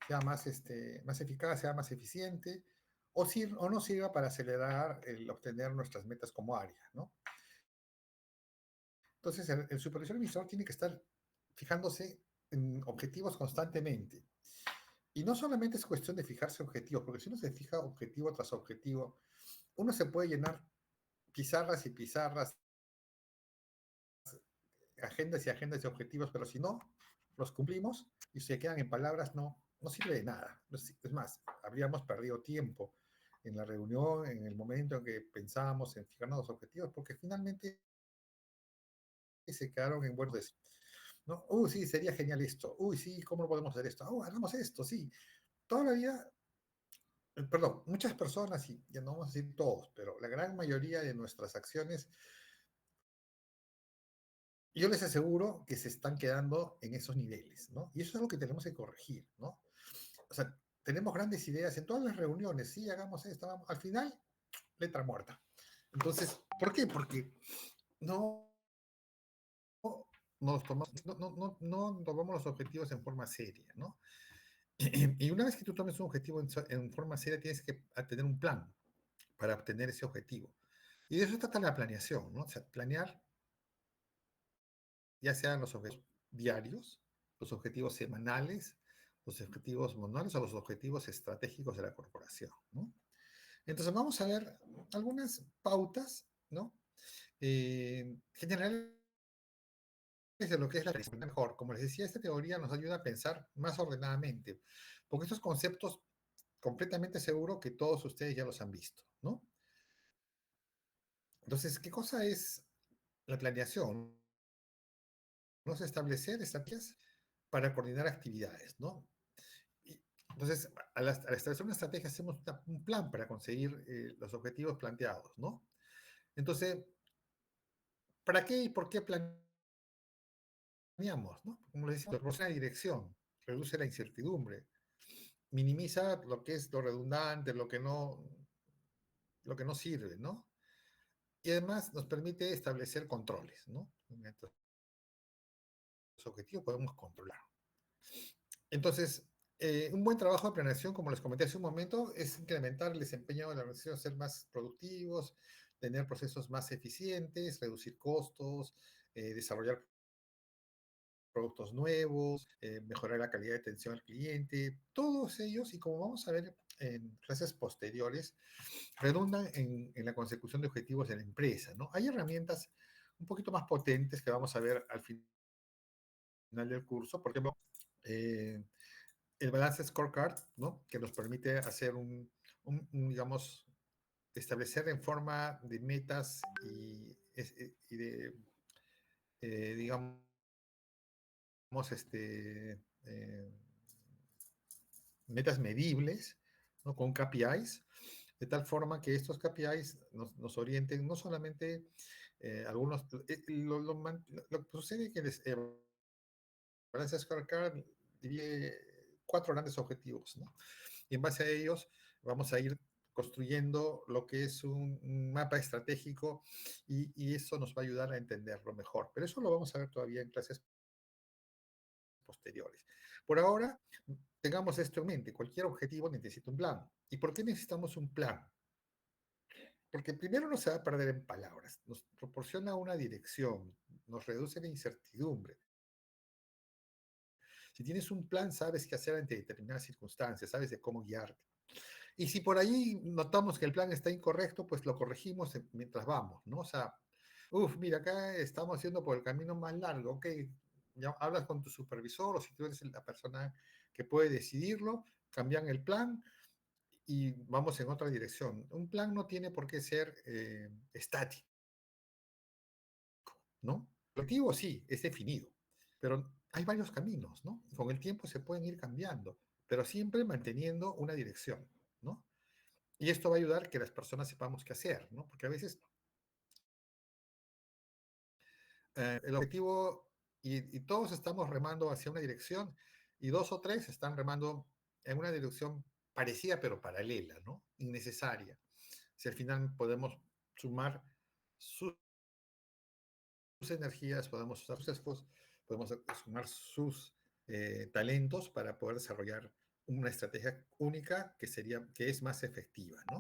sea más, más eficaz, sea más eficiente, o no sirva para acelerar el obtener nuestras metas como área, ¿no? Entonces, el supervisor emisor tiene que estar fijándose en objetivos constantemente. Y no solamente es cuestión de fijarse objetivos, porque si uno se fija objetivo tras objetivo, uno se puede llenar pizarras y pizarras, agendas y agendas de objetivos, pero si no los cumplimos y se quedan en palabras, no sirve de nada. Es más, habríamos perdido tiempo en la reunión, en el momento en que pensábamos en fijarnos los objetivos, porque finalmente se quedaron en buenos deseos. ¿No? Sí, sería genial esto. Sí, ¿cómo podemos hacer esto? Hagamos esto, sí. Todavía, perdón, muchas personas, y ya no vamos a decir todos, pero la gran mayoría de nuestras acciones, yo les aseguro que se están quedando en esos niveles, ¿no? Y eso es algo que tenemos que corregir, ¿no? O sea, tenemos grandes ideas en todas las reuniones, sí, hagamos esto, vamos. Al final, letra muerta. Entonces, ¿por qué? Porque no nos tomamos, no tomamos los objetivos en forma seria, ¿no? Y una vez que tú tomes un objetivo en forma seria, tienes que tener un plan para obtener ese objetivo. Y de eso trata la planeación, ¿no? O sea, planear ya sean los objetivos diarios, los objetivos semanales, los objetivos manuales o los objetivos estratégicos de la corporación, ¿no? Entonces vamos a ver algunas pautas, ¿no? Generales de lo que es la gestión mejor. Como les decía, esta teoría nos ayuda a pensar más ordenadamente, porque estos conceptos completamente seguro que todos ustedes ya los han visto, ¿no? Entonces, ¿qué cosa es la planeación? Vamos a establecer estrategias para coordinar actividades, ¿no? Y, entonces, al establecer una estrategia, hacemos un plan para conseguir los objetivos planteados, ¿no? Entonces, ¿para qué y por qué planeamos, ¿no? Como les decía, proporciona dirección, reduce la incertidumbre, minimiza lo que es lo redundante, lo que no sirve, ¿no? Y además nos permite establecer controles, ¿no? Entonces, los objetivos podemos controlar. Entonces, un buen trabajo de planeación, como les comenté hace un momento, es incrementar el desempeño de la organización, ser más productivos, tener procesos más eficientes, reducir costos, desarrollar productos nuevos, mejorar la calidad de atención al cliente, todos ellos, y como vamos a ver en clases posteriores, redundan en la consecución de objetivos de la empresa, ¿no? Hay herramientas un poquito más potentes que vamos a ver al final del curso, por ejemplo, eh, el Balance Scorecard, ¿no? Que nos permite hacer digamos, establecer en forma de metas y de, digamos, metas medibles, ¿no? Con KPIs, de tal forma que estos KPIs nos orienten no solamente algunos, lo que sucede es que Balance Scorecard divide 4 grandes objetivos, ¿no? Y en base a ellos vamos a ir construyendo lo que es un mapa estratégico y eso nos va a ayudar a entenderlo mejor. Pero eso lo vamos a ver todavía en clases posteriores. Por ahora, tengamos esto en mente, cualquier objetivo necesita un plan. ¿Y por qué necesitamos un plan? Porque primero no se va a perder en palabras, nos proporciona una dirección, nos reduce la incertidumbre. Si tienes un plan, sabes qué hacer ante determinadas circunstancias, sabes de cómo guiarte. Y si por ahí notamos que el plan está incorrecto, pues lo corregimos mientras vamos, ¿no? O sea, mira, acá estamos haciendo por el camino más largo, ok, ya hablas con tu supervisor o si tú eres la persona que puede decidirlo, cambian el plan y vamos en otra dirección. Un plan no tiene por qué ser estático, ¿no? El objetivo sí, es definido, pero hay varios caminos, ¿no? Con el tiempo se pueden ir cambiando, pero siempre manteniendo una dirección, ¿no? Y esto va a ayudar a que las personas sepamos qué hacer, ¿no? Porque a veces el objetivo, y todos estamos remando hacia una dirección, y 2 o 3 están remando en una dirección parecida pero paralela, ¿no? Innecesaria. Si al final podemos sumar sus energías, podemos usar sus esfuerzos, podemos sumar sus talentos para poder desarrollar una estrategia única que es más efectiva, ¿no?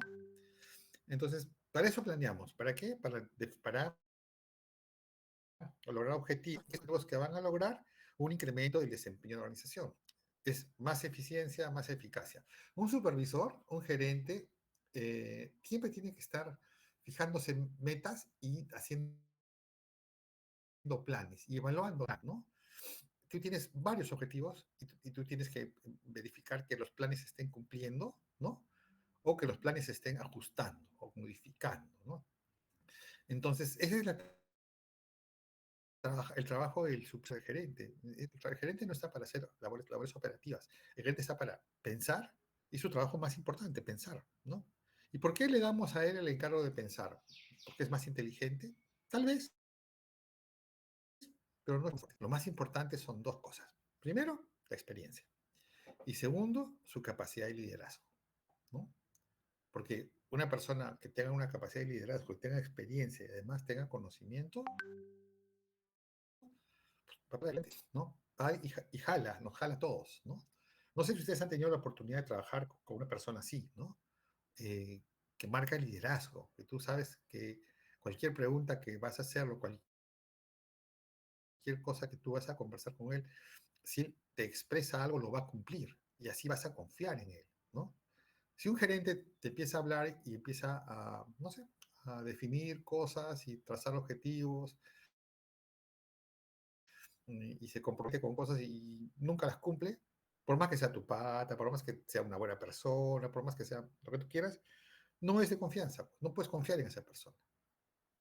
Entonces, para eso planeamos. ¿Para qué? Para lograr objetivos que van a lograr un incremento del desempeño de la organización. Es más eficiencia, más eficacia. Un supervisor, un gerente, siempre tiene que estar fijándose metas y haciendo planes y evaluando, ¿no? Tú tienes varios objetivos y tú tienes que verificar que los planes se estén cumpliendo, ¿no? O que los planes se estén ajustando o modificando, ¿no? Entonces, ese es el trabajo del subgerente. El gerente no está para hacer labores operativas. El gerente está para pensar y su trabajo más importante, pensar, ¿no? ¿Y por qué le damos a él el encargo de pensar? ¿Porque es más inteligente? Tal vez, pero no. Lo más importante son dos cosas. Primero, la experiencia. Y segundo, su capacidad de liderazgo, ¿no? Porque una persona que tenga una capacidad de liderazgo, que tenga experiencia y además tenga conocimiento, va para adelante, ¿no? Y jala, nos jala a todos, ¿no? No sé si ustedes han tenido la oportunidad de trabajar con una persona así, ¿no? Eh, que marca el liderazgo, que tú sabes que cualquier pregunta que vas a hacerlo, cualquier cosa que tú vas a conversar con él, si él te expresa algo, lo va a cumplir y así vas a confiar en él, ¿no? Si un gerente te empieza a hablar y empieza a, no sé, a definir cosas y trazar objetivos y se compromete con cosas y nunca las cumple, por más que sea tu pata, por más que sea una buena persona, por más que sea lo que tú quieras, no es de confianza. No puedes confiar en esa persona.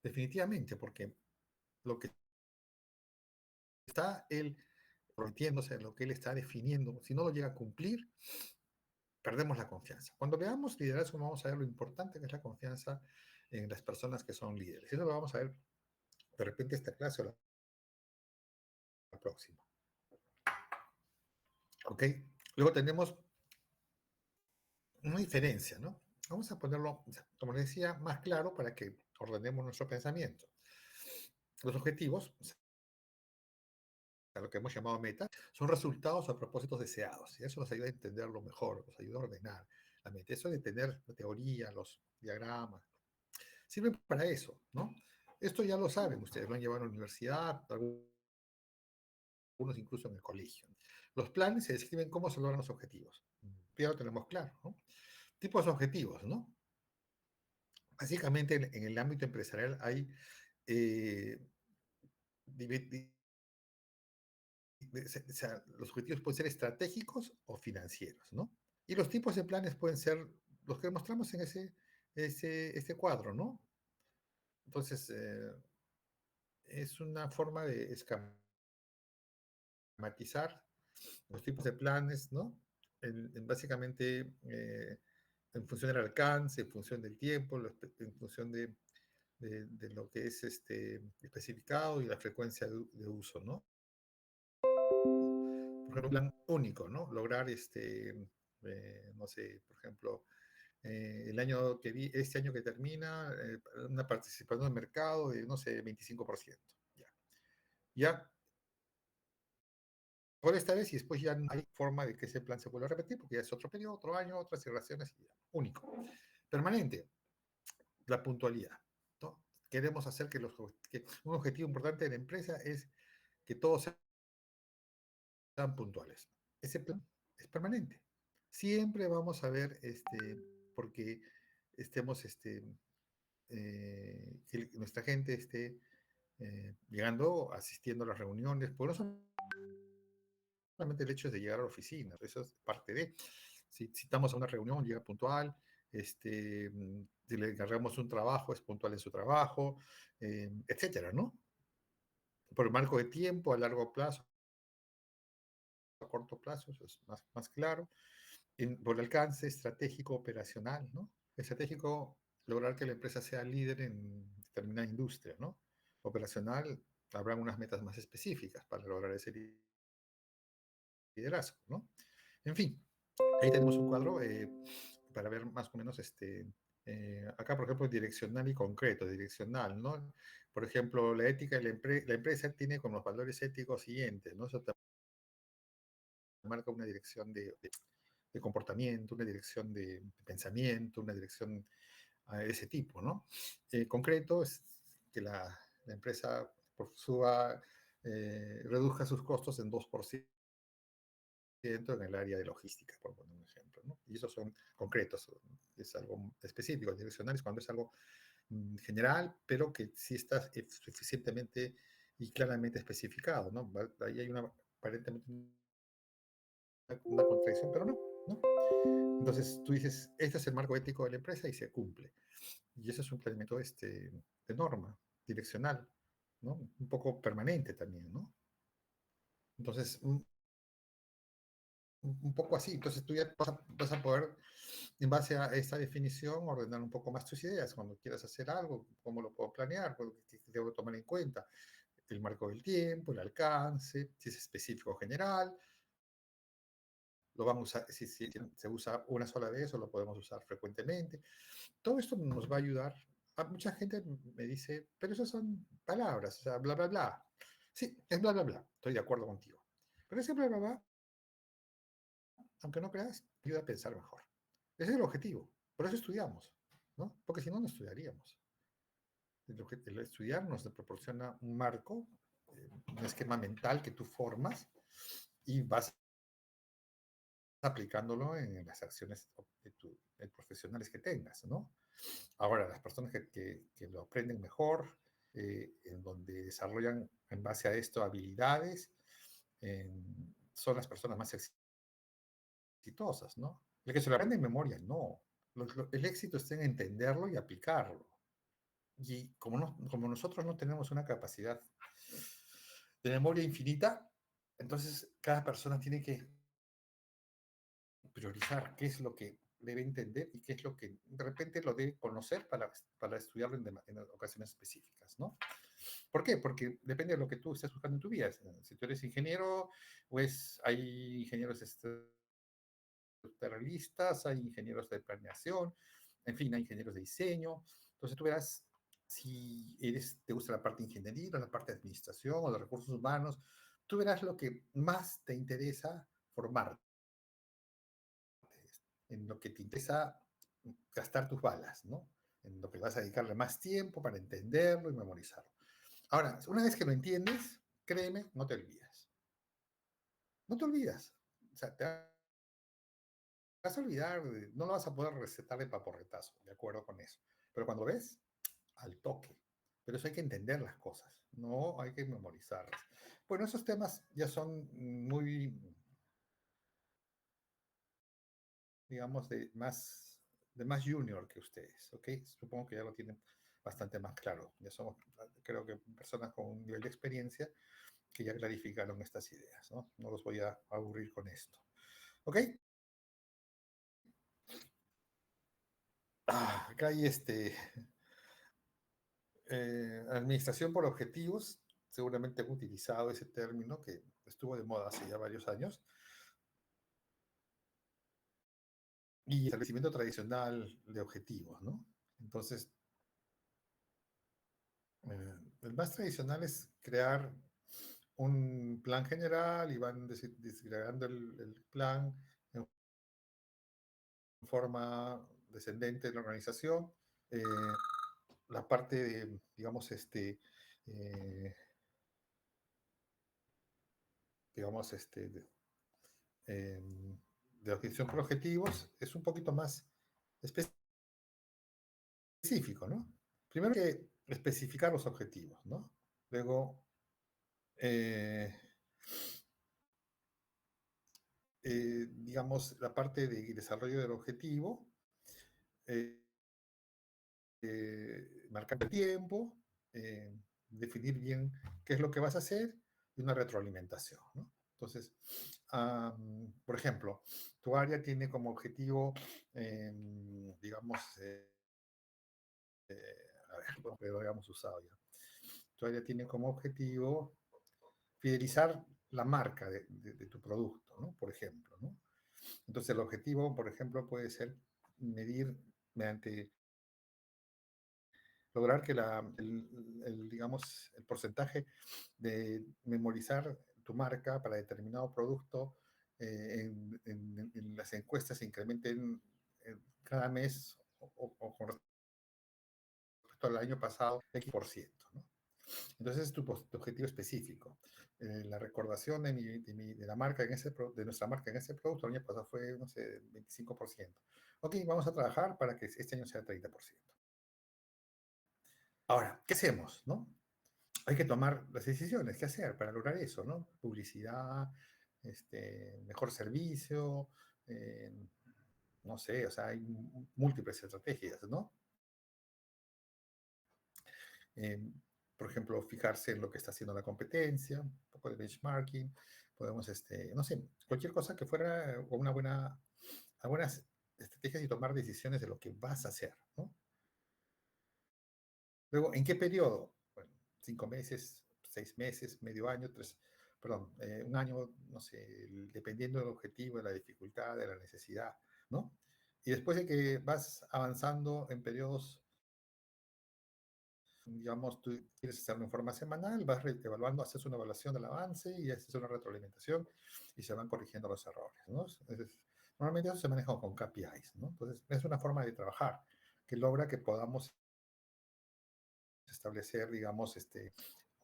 Definitivamente, porque lo que está él prometiéndose, lo que él está definiendo, si no lo llega a cumplir, perdemos la confianza. Cuando veamos liderazgo, vamos a ver lo importante que es la confianza en las personas que son líderes. Eso lo vamos a ver de repente esta clase o la próxima. ¿Ok? Luego tenemos una diferencia, ¿no? Vamos a ponerlo, como les decía, más claro para que ordenemos nuestro pensamiento. Los objetivos, a lo que hemos llamado metas, son resultados o propósitos deseados. Y eso nos ayuda a entenderlo mejor, nos ayuda a ordenar la meta. Eso de tener la teoría, los diagramas, sirven para eso, ¿no? Esto ya lo saben ustedes, lo han llevado a la universidad, algunos incluso en el colegio. Los planes se describen cómo se logran los objetivos. Ya lo tenemos claro, ¿no? Tipos de objetivos, ¿no? Básicamente en el ámbito empresarial hay eh, o sea, los objetivos pueden ser estratégicos o financieros, ¿no? Y los tipos de planes pueden ser los que mostramos en este cuadro, ¿no? Entonces, es una forma de esquematizar los tipos de planes, ¿no? Básicamente, en función del alcance, en función del tiempo, en función de lo que es especificado y la frecuencia de uso, ¿no? Por ejemplo, un plan único, ¿no? Lograr, no sé, por ejemplo, este año que termina, una participación en el mercado de, no sé, 25%. Ya. Ya por esta vez y después ya no hay forma de que ese plan se vuelva a repetir porque ya es otro periodo, otro año, otras relaciones, único. Permanente, la puntualidad, ¿no? Queremos hacer que un objetivo importante de la empresa es que todos sean puntuales. Ese plan es permanente. Siempre vamos a ver, porque estemos, que nuestra gente esté llegando, asistiendo a las reuniones, por no solamente el hecho de llegar a la oficina, eso es parte de, si estamos a una reunión, llega puntual, si le encargamos un trabajo, es puntual en su trabajo, etcétera, ¿no? Por el marco de tiempo, a largo plazo, a corto plazo, eso es más claro. Por el alcance estratégico operacional, ¿no? Estratégico, lograr que la empresa sea líder en determinada industria, ¿no? Operacional, habrá unas metas más específicas para lograr ese liderazgo, ¿no? En fin, ahí tenemos un cuadro para ver más o menos acá, por ejemplo, direccional y concreto, direccional, ¿no? Por ejemplo, la ética de la empresa tiene como los valores éticos siguientes, ¿no? Eso te marca una dirección de comportamiento, una dirección de pensamiento, una dirección a ese tipo, ¿no? Concreto es que la empresa suba, reduzca sus costos en 2% en el área de logística, por poner un ejemplo, ¿no? Y esos son concretos, es algo específico, direccional es cuando es algo general, pero que sí está suficientemente y claramente especificado, ¿no? Ahí hay una, aparentemente una contradicción, pero no, ¿no? Entonces tú dices, este es el marco ético de la empresa y se cumple. Y eso es un elemento de norma, direccional, ¿no? Un poco permanente también, ¿no? Entonces, un poco así. Entonces tú ya vas a poder, en base a esta definición, ordenar un poco más tus ideas. Cuando quieras hacer algo, cómo lo puedo planear, qué debo tomar en cuenta, el marco del tiempo, el alcance, si es específico o general, lo vamos a, si se usa una sola vez o lo podemos usar frecuentemente. Todo esto nos va a ayudar. A mucha gente me dice, pero esas son palabras, o sea, bla, bla, bla. Sí, es bla, bla, bla. Estoy de acuerdo contigo. Pero ese bla, bla, bla, aunque no creas, ayuda a pensar mejor. Ese es el objetivo. Por eso estudiamos, ¿no? Porque si no, no estudiaríamos. El estudiar nos proporciona un marco, un esquema mental que tú formas y vas aplicándolo en las acciones profesionales que tengas, ¿no? Ahora, las personas que lo aprenden mejor, en donde desarrollan en base a esto habilidades, son las personas más exitosas, ¿no? El que se lo aprende en memoria, no. El éxito está en entenderlo y aplicarlo. Y como, no, como nosotros no tenemos una capacidad de memoria infinita, entonces cada persona tiene que priorizar qué es lo que debe entender y qué es lo que de repente lo debe conocer para estudiarlo en ocasiones específicas, ¿no? ¿Por qué? Porque depende de lo que tú estés buscando en tu vida. Si tú eres ingeniero, pues hay ingenieros estructuralistas, hay ingenieros de planeación, en fin, hay ingenieros de diseño. Entonces tú verás si te gusta la parte de ingeniería, o la parte de administración o de recursos humanos, tú verás lo que más te interesa formar, en lo que te interesa gastar tus balas, ¿no? En lo que vas a dedicarle más tiempo para entenderlo y memorizarlo. Ahora, una vez que lo entiendes, créeme, no te olvidas. No te olvidas. O sea, te vas a olvidar, no lo vas a poder recetar de paporretazo, de acuerdo con eso. Pero cuando ves, al toque. Pero eso hay que entender las cosas, no hay que memorizarlas. Bueno, esos temas ya son muy, digamos, de más junior que ustedes, ¿ok? Supongo que ya lo tienen bastante más claro. Ya somos, creo que personas con un nivel de experiencia que ya clarificaron estas ideas, ¿no? No los voy a aburrir con esto. ¿Ok? Acá hay administración por objetivos. Seguramente han utilizado ese término que estuvo de moda hace ya varios años. Y establecimiento tradicional de objetivos, ¿no? Entonces, el más tradicional es crear un plan general y van desgregando el plan en forma descendente de la organización. Eh, la parte de, digamos, eh, digamos, de objeción por objetivos es un poquito más específico, ¿no? Primero que especificar los objetivos, ¿no? Luego, eh, digamos, la parte de desarrollo del objetivo, eh, marcar el tiempo, definir bien qué es lo que vas a hacer y una retroalimentación, ¿no? Entonces, por ejemplo, tu área tiene como objetivo, digamos, a ver, bueno, que lo habíamos usado ya. Tu área tiene como objetivo fidelizar la marca de tu producto, ¿no? Por ejemplo, ¿no? Entonces, el objetivo, por ejemplo, puede ser medir mediante lograr que digamos, el porcentaje de memorizar tu marca para determinado producto en las encuestas se incrementen cada mes o con respecto al año pasado, X%, ¿no? Entonces es tu objetivo específico. La recordación de la marca en de nuestra marca en ese producto el año pasado fue, no sé, 25%. Ok, vamos a trabajar para que este año sea 30%. Ahora, ¿qué hacemos? ¿No? Hay que tomar las decisiones, ¿qué hacer para lograr eso? ¿No? Publicidad, mejor servicio, eh, no sé, o sea, hay múltiples estrategias, ¿no? Eh, por ejemplo, fijarse en lo que está haciendo la competencia, un poco de benchmarking, podemos, no sé, cualquier cosa que fuera algunas estrategias y tomar decisiones de lo que vas a hacer, ¿no? Luego, ¿en qué periodo? Bueno, 5 meses, 6 meses, medio año, perdón, un año, no sé, dependiendo del objetivo, de la dificultad, de la necesidad, ¿no? Y después de que vas avanzando en periodos, digamos, tú quieres hacerlo en forma semanal, vas evaluando, haces una evaluación del avance y haces una retroalimentación y se van corrigiendo los errores, ¿no? Normalmente eso se maneja con KPIs, ¿no? Entonces, es una forma de trabajar que logra que podamos establecer, digamos,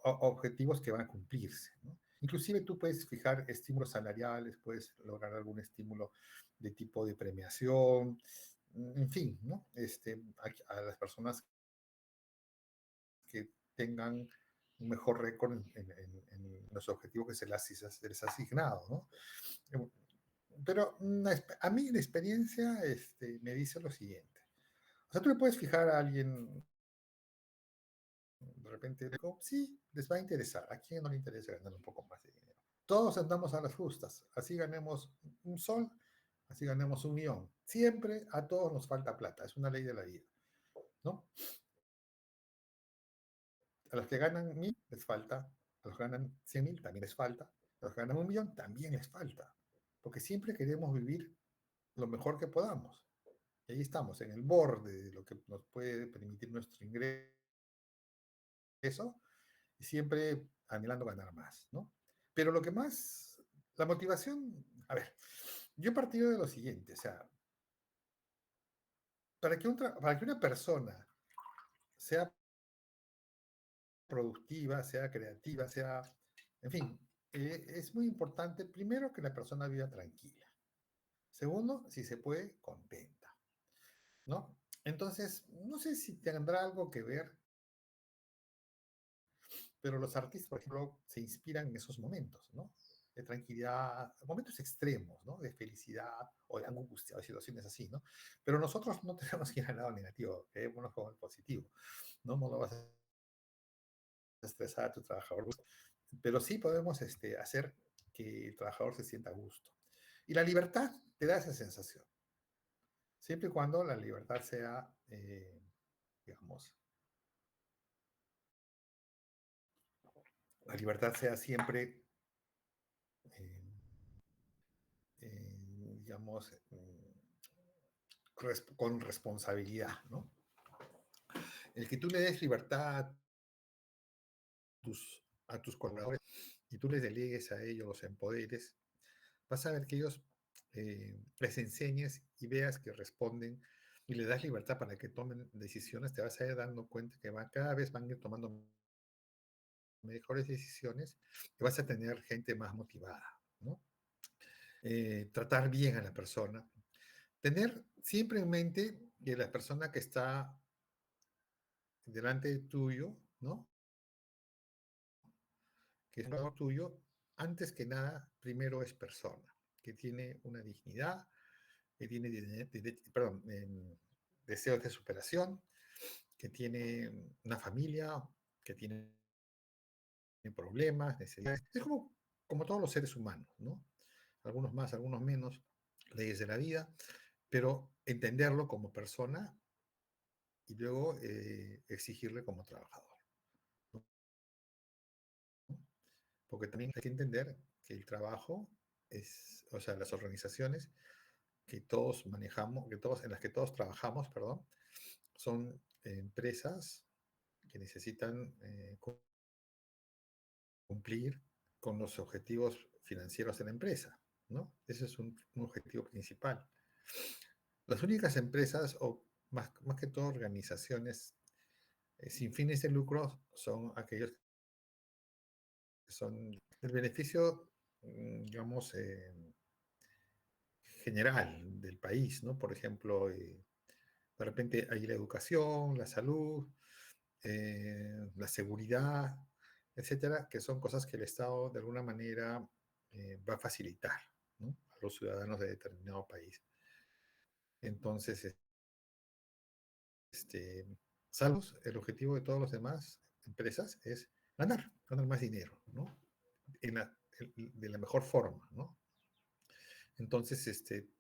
objetivos que van a cumplirse, ¿no? Inclusive tú puedes fijar estímulos salariales, puedes lograr algún estímulo de tipo de premiación, en fin, ¿no? A las personas que tengan un mejor récord en los objetivos que se les ha asignado, ¿no? Pero a mí la experiencia me dice lo siguiente. O sea, tú le puedes fijar a alguien, de repente, digo, sí, les va a interesar. ¿A quién no le interesa ganar un poco más de dinero? Todos andamos a las justas. Así ganemos un sol, así ganemos 1 millón. Siempre a todos nos falta plata. Es una ley de la vida, ¿no? A los que ganan 1.000 les falta, a los que ganan 100.000 también les falta, a los que ganan 1 millón también les falta, porque siempre queremos vivir lo mejor que podamos. Y ahí estamos, en el borde de lo que nos puede permitir nuestro ingreso y siempre anhelando ganar más, ¿no? Pero lo que más, la motivación, a ver, yo he partido de lo siguiente, o sea, para que una persona sea productiva, sea creativa, en fin, es muy importante, primero, que la persona viva tranquila. Segundo, si se puede, contenta, ¿no? Entonces, no sé si tendrá algo que ver, pero los artistas, por ejemplo, se inspiran en esos momentos, ¿no? De tranquilidad, momentos extremos, ¿no? De felicidad o de angustia, o situaciones así, ¿no? Pero nosotros no tenemos que ir al lado negativo, quedémonos con el positivo, ¿no? No lo vas a estresar a tu trabajador, pero sí podemos hacer que el trabajador se sienta a gusto. Y la libertad te da esa sensación, siempre y cuando la libertad sea, digamos, la libertad sea siempre, eh, digamos, con responsabilidad, ¿no? El que tú le des libertad a tus colaboradores y tú les delegues a ellos, los empoderes, vas a ver que ellos les enseñes y veas que responden y le das libertad para que tomen decisiones, te vas a ir dando cuenta que cada vez van a ir tomando mejores decisiones y vas a tener gente más motivada, ¿no? Tratar bien a la persona, tener siempre en mente que la persona que está delante tuyo, ¿no? Que es algo tuyo, antes que nada, primero es persona, que tiene una dignidad, que tiene, perdón, deseos de superación, que tiene una familia, que tiene problemas, necesidades. Es como todos los seres humanos, ¿no? Algunos más, algunos menos, leyes de la vida, pero entenderlo como persona y luego exigirle como trabajador, ¿no? Porque también hay que entender que el trabajo o sea, las organizaciones que todos manejamos, en las que todos trabajamos, perdón, son empresas que necesitan cumplir con los objetivos financieros de la empresa. ¿no? Ese es un objetivo principal. Las únicas empresas, o más que todo organizaciones sin fines de lucro, son aquellos que son el beneficio, digamos, general del país, ¿no? Por ejemplo, de repente hay la educación, la salud, la seguridad, etcétera, que son cosas que el Estado de alguna manera va a facilitar, ¿no? A los ciudadanos de determinado país. Entonces, este, salvos, el objetivo de todas las demás empresas es ganar más dinero, ¿no? De la mejor forma, ¿no? Entonces,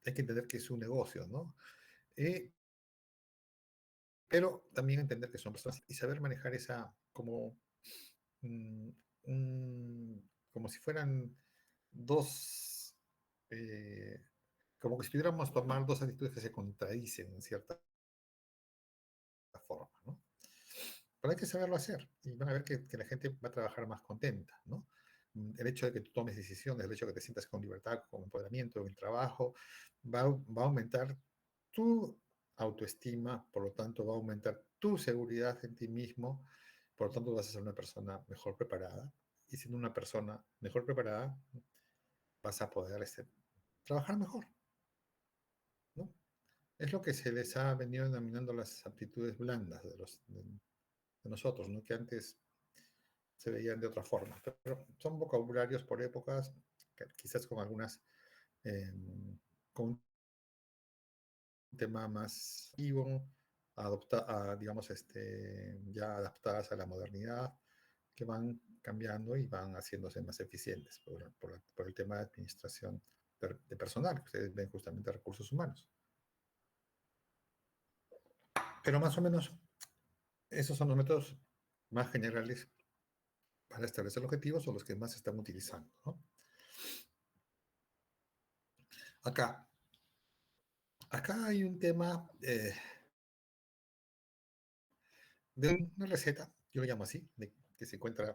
hay que entender que es un negocio, ¿no? Eh, pero también entender que son personas y saber manejar esa como, mm, como si fueran dos, eh, como que si estuviéramos tomando dos actitudes que se contradicen en cierta forma, ¿no? Pero hay que saberlo hacer y van a ver que la gente va a trabajar más contenta, ¿no? El hecho de que tú tomes decisiones, el hecho de que te sientas con libertad, con empoderamiento en el trabajo, va a aumentar tu autoestima, por lo tanto va a aumentar tu seguridad en ti mismo, por lo tanto vas a ser una persona mejor preparada y siendo una persona mejor preparada vas a poder trabajar mejor, ¿no? Es lo que se les ha venido denominando las aptitudes blandas de nosotros, ¿no? Que antes se veían de otra forma, pero son vocabularios por épocas, quizás con algunas, eh, con un tema más vivo, digamos, ya adaptadas a la modernidad, que van cambiando y van haciéndose más eficientes por el tema de administración de personal, que ustedes ven justamente recursos humanos. Pero más o menos esos son los métodos más generales para establecer objetivos o los que más se están utilizando, ¿no? Acá, acá hay un tema de una receta, yo lo llamo así, que se encuentra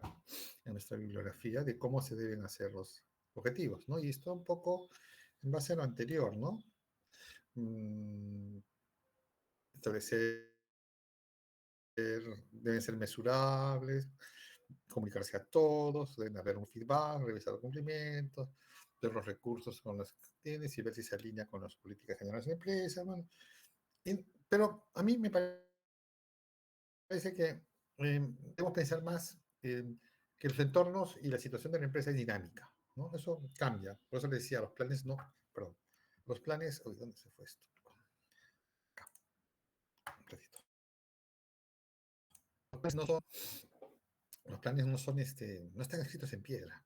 en nuestra bibliografía, de cómo se deben hacer los objetivos, ¿no? Y esto un poco en base a lo anterior, ¿no? Mm, establecer, deben ser mesurables, comunicarse a todos, deben haber un feedback, revisar los cumplimientos, ver los recursos con los que tienes y ver si se alinea con las políticas generales de la empresa, bueno. Pero a mí me parece que debemos pensar más que los entornos y la situación de la empresa es dinámica, ¿no? Eso cambia. Por eso le decía, los planes no, perdón, los planes, uy, ¿dónde se fue esto? Acá, un ratito. Los planes no están escritos en piedra.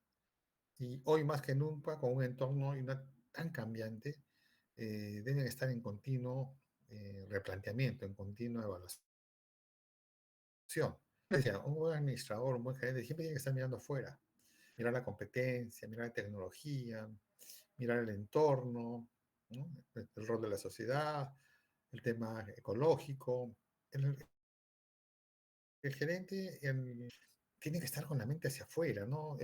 Y hoy más que nunca, con un entorno tan cambiante, deben estar en continuo replanteamiento, en continua evaluación. Decía, un buen administrador, un buen gerente, siempre tiene que estar mirando afuera, mirar la competencia, mirar la tecnología, mirar el entorno, ¿no? El rol de la sociedad, el tema ecológico. El gerente tiene que estar con la mente hacia afuera, ¿no?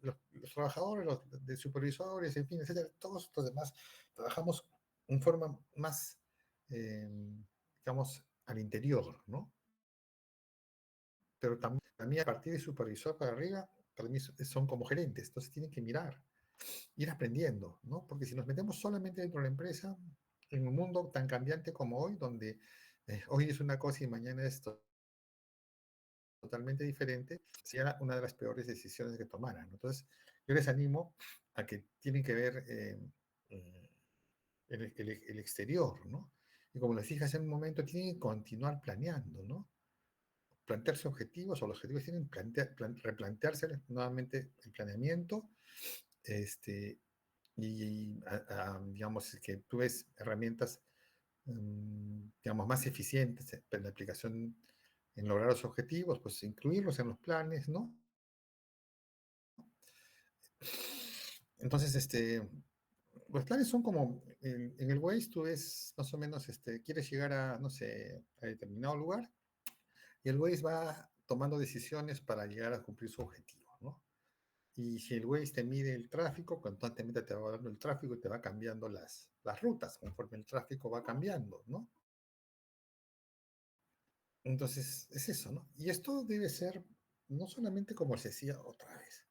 Los trabajadores, los de supervisores, en fin, etcétera, todos los demás trabajamos en forma más, eh, digamos, al interior, ¿no? Pero también a partir de supervisor para arriba, para mí son como gerentes, entonces tienen que mirar, ir aprendiendo, ¿no? Porque si nos metemos solamente dentro de la empresa, en un mundo tan cambiante como hoy, donde hoy es una cosa y mañana es totalmente diferente, sería una de las peores decisiones que tomaran, ¿no? Entonces, yo les animo a que tienen que ver el exterior, ¿no? Y como les dije hace un momento, tienen que continuar planeando, ¿no? Plantearse objetivos o los objetivos tienen que replantearse nuevamente el planeamiento digamos que tú ves herramientas digamos más eficientes en la aplicación en lograr los objetivos, pues incluirlos en los planes, ¿no? Entonces, los planes son como, en el Waze tú ves más o menos, quieres llegar a, no sé, a determinado lugar y el Waze va tomando decisiones para llegar a cumplir su objetivo, ¿no? Y si el Waze te mide el tráfico, constantemente te va dando el tráfico y te va cambiando las rutas conforme el tráfico va cambiando, ¿no? Entonces, es eso, ¿no? Y esto debe ser no solamente como se decía otra vez,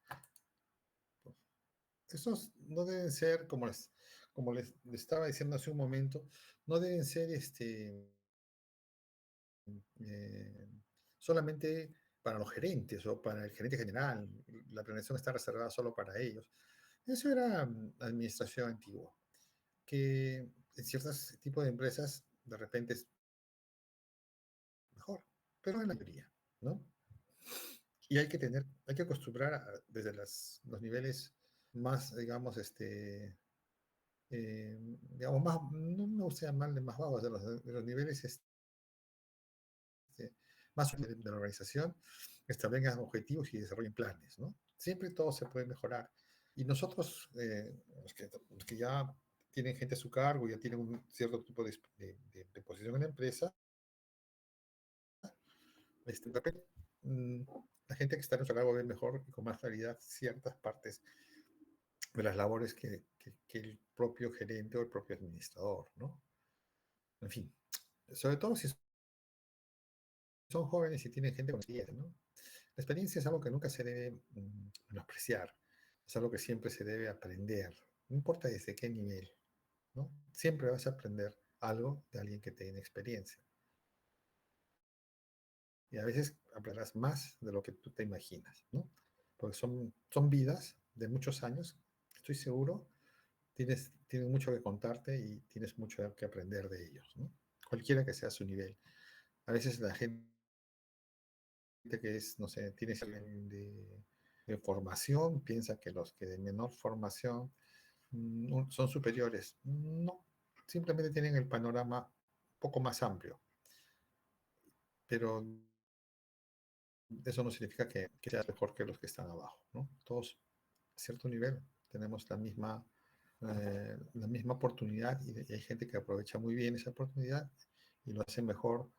estos no deben ser como les estaba diciendo hace un momento, no deben ser eh, solamente para los gerentes o para el gerente general. La planeación está reservada solo para ellos. Eso era administración antigua, que en ciertos tipos de empresas de repente es mejor, pero en la mayoría, ¿no? Y hay que acostumbrar desde los niveles más, digamos, más, no me gusta llamarle más bajos, de los niveles más de la organización, establezcan objetivos y desarrollen planes, ¿no? Siempre todo se puede mejorar. Y nosotros, los que ya tienen gente a su cargo, ya tienen un cierto tipo de posición en la empresa, de repente, mm, la gente que está a nuestro cargo ve mejor y con más claridad ciertas partes de las labores que el propio gerente o el propio administrador, ¿no? En fin, sobre todo si son jóvenes y tienen gente con experiencia, ¿no? La experiencia es algo que nunca se debe menospreciar, es algo que siempre se debe aprender, no importa desde qué nivel, ¿no? Siempre vas a aprender algo de alguien que tiene experiencia. Y a veces aprenderás más de lo que tú te imaginas, ¿no? Porque son vidas de muchos años, estoy seguro, tienes mucho que contarte y tienes mucho que aprender de ellos, ¿no? Cualquiera que sea su nivel. A veces la gente que es, no sé, tiene de formación, piensa que los que de menor formación son superiores. No, simplemente tienen el panorama un poco más amplio, pero eso no significa que seas mejor que los que están abajo, ¿no? Todos, a cierto nivel, tenemos la misma oportunidad y hay gente que aprovecha muy bien esa oportunidad y lo hace mejor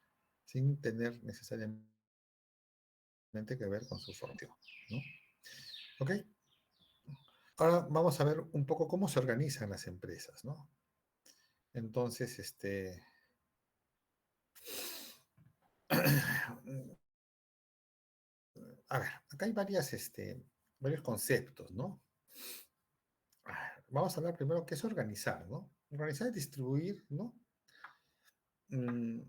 sin tener necesariamente que ver con su formación, ¿no? ¿Ok? Ahora vamos a ver un poco cómo se organizan las empresas, ¿no? Entonces, a ver, acá hay varios conceptos, ¿no? Vamos a hablar primero qué es organizar, ¿no? Organizar es distribuir, ¿no? Mm,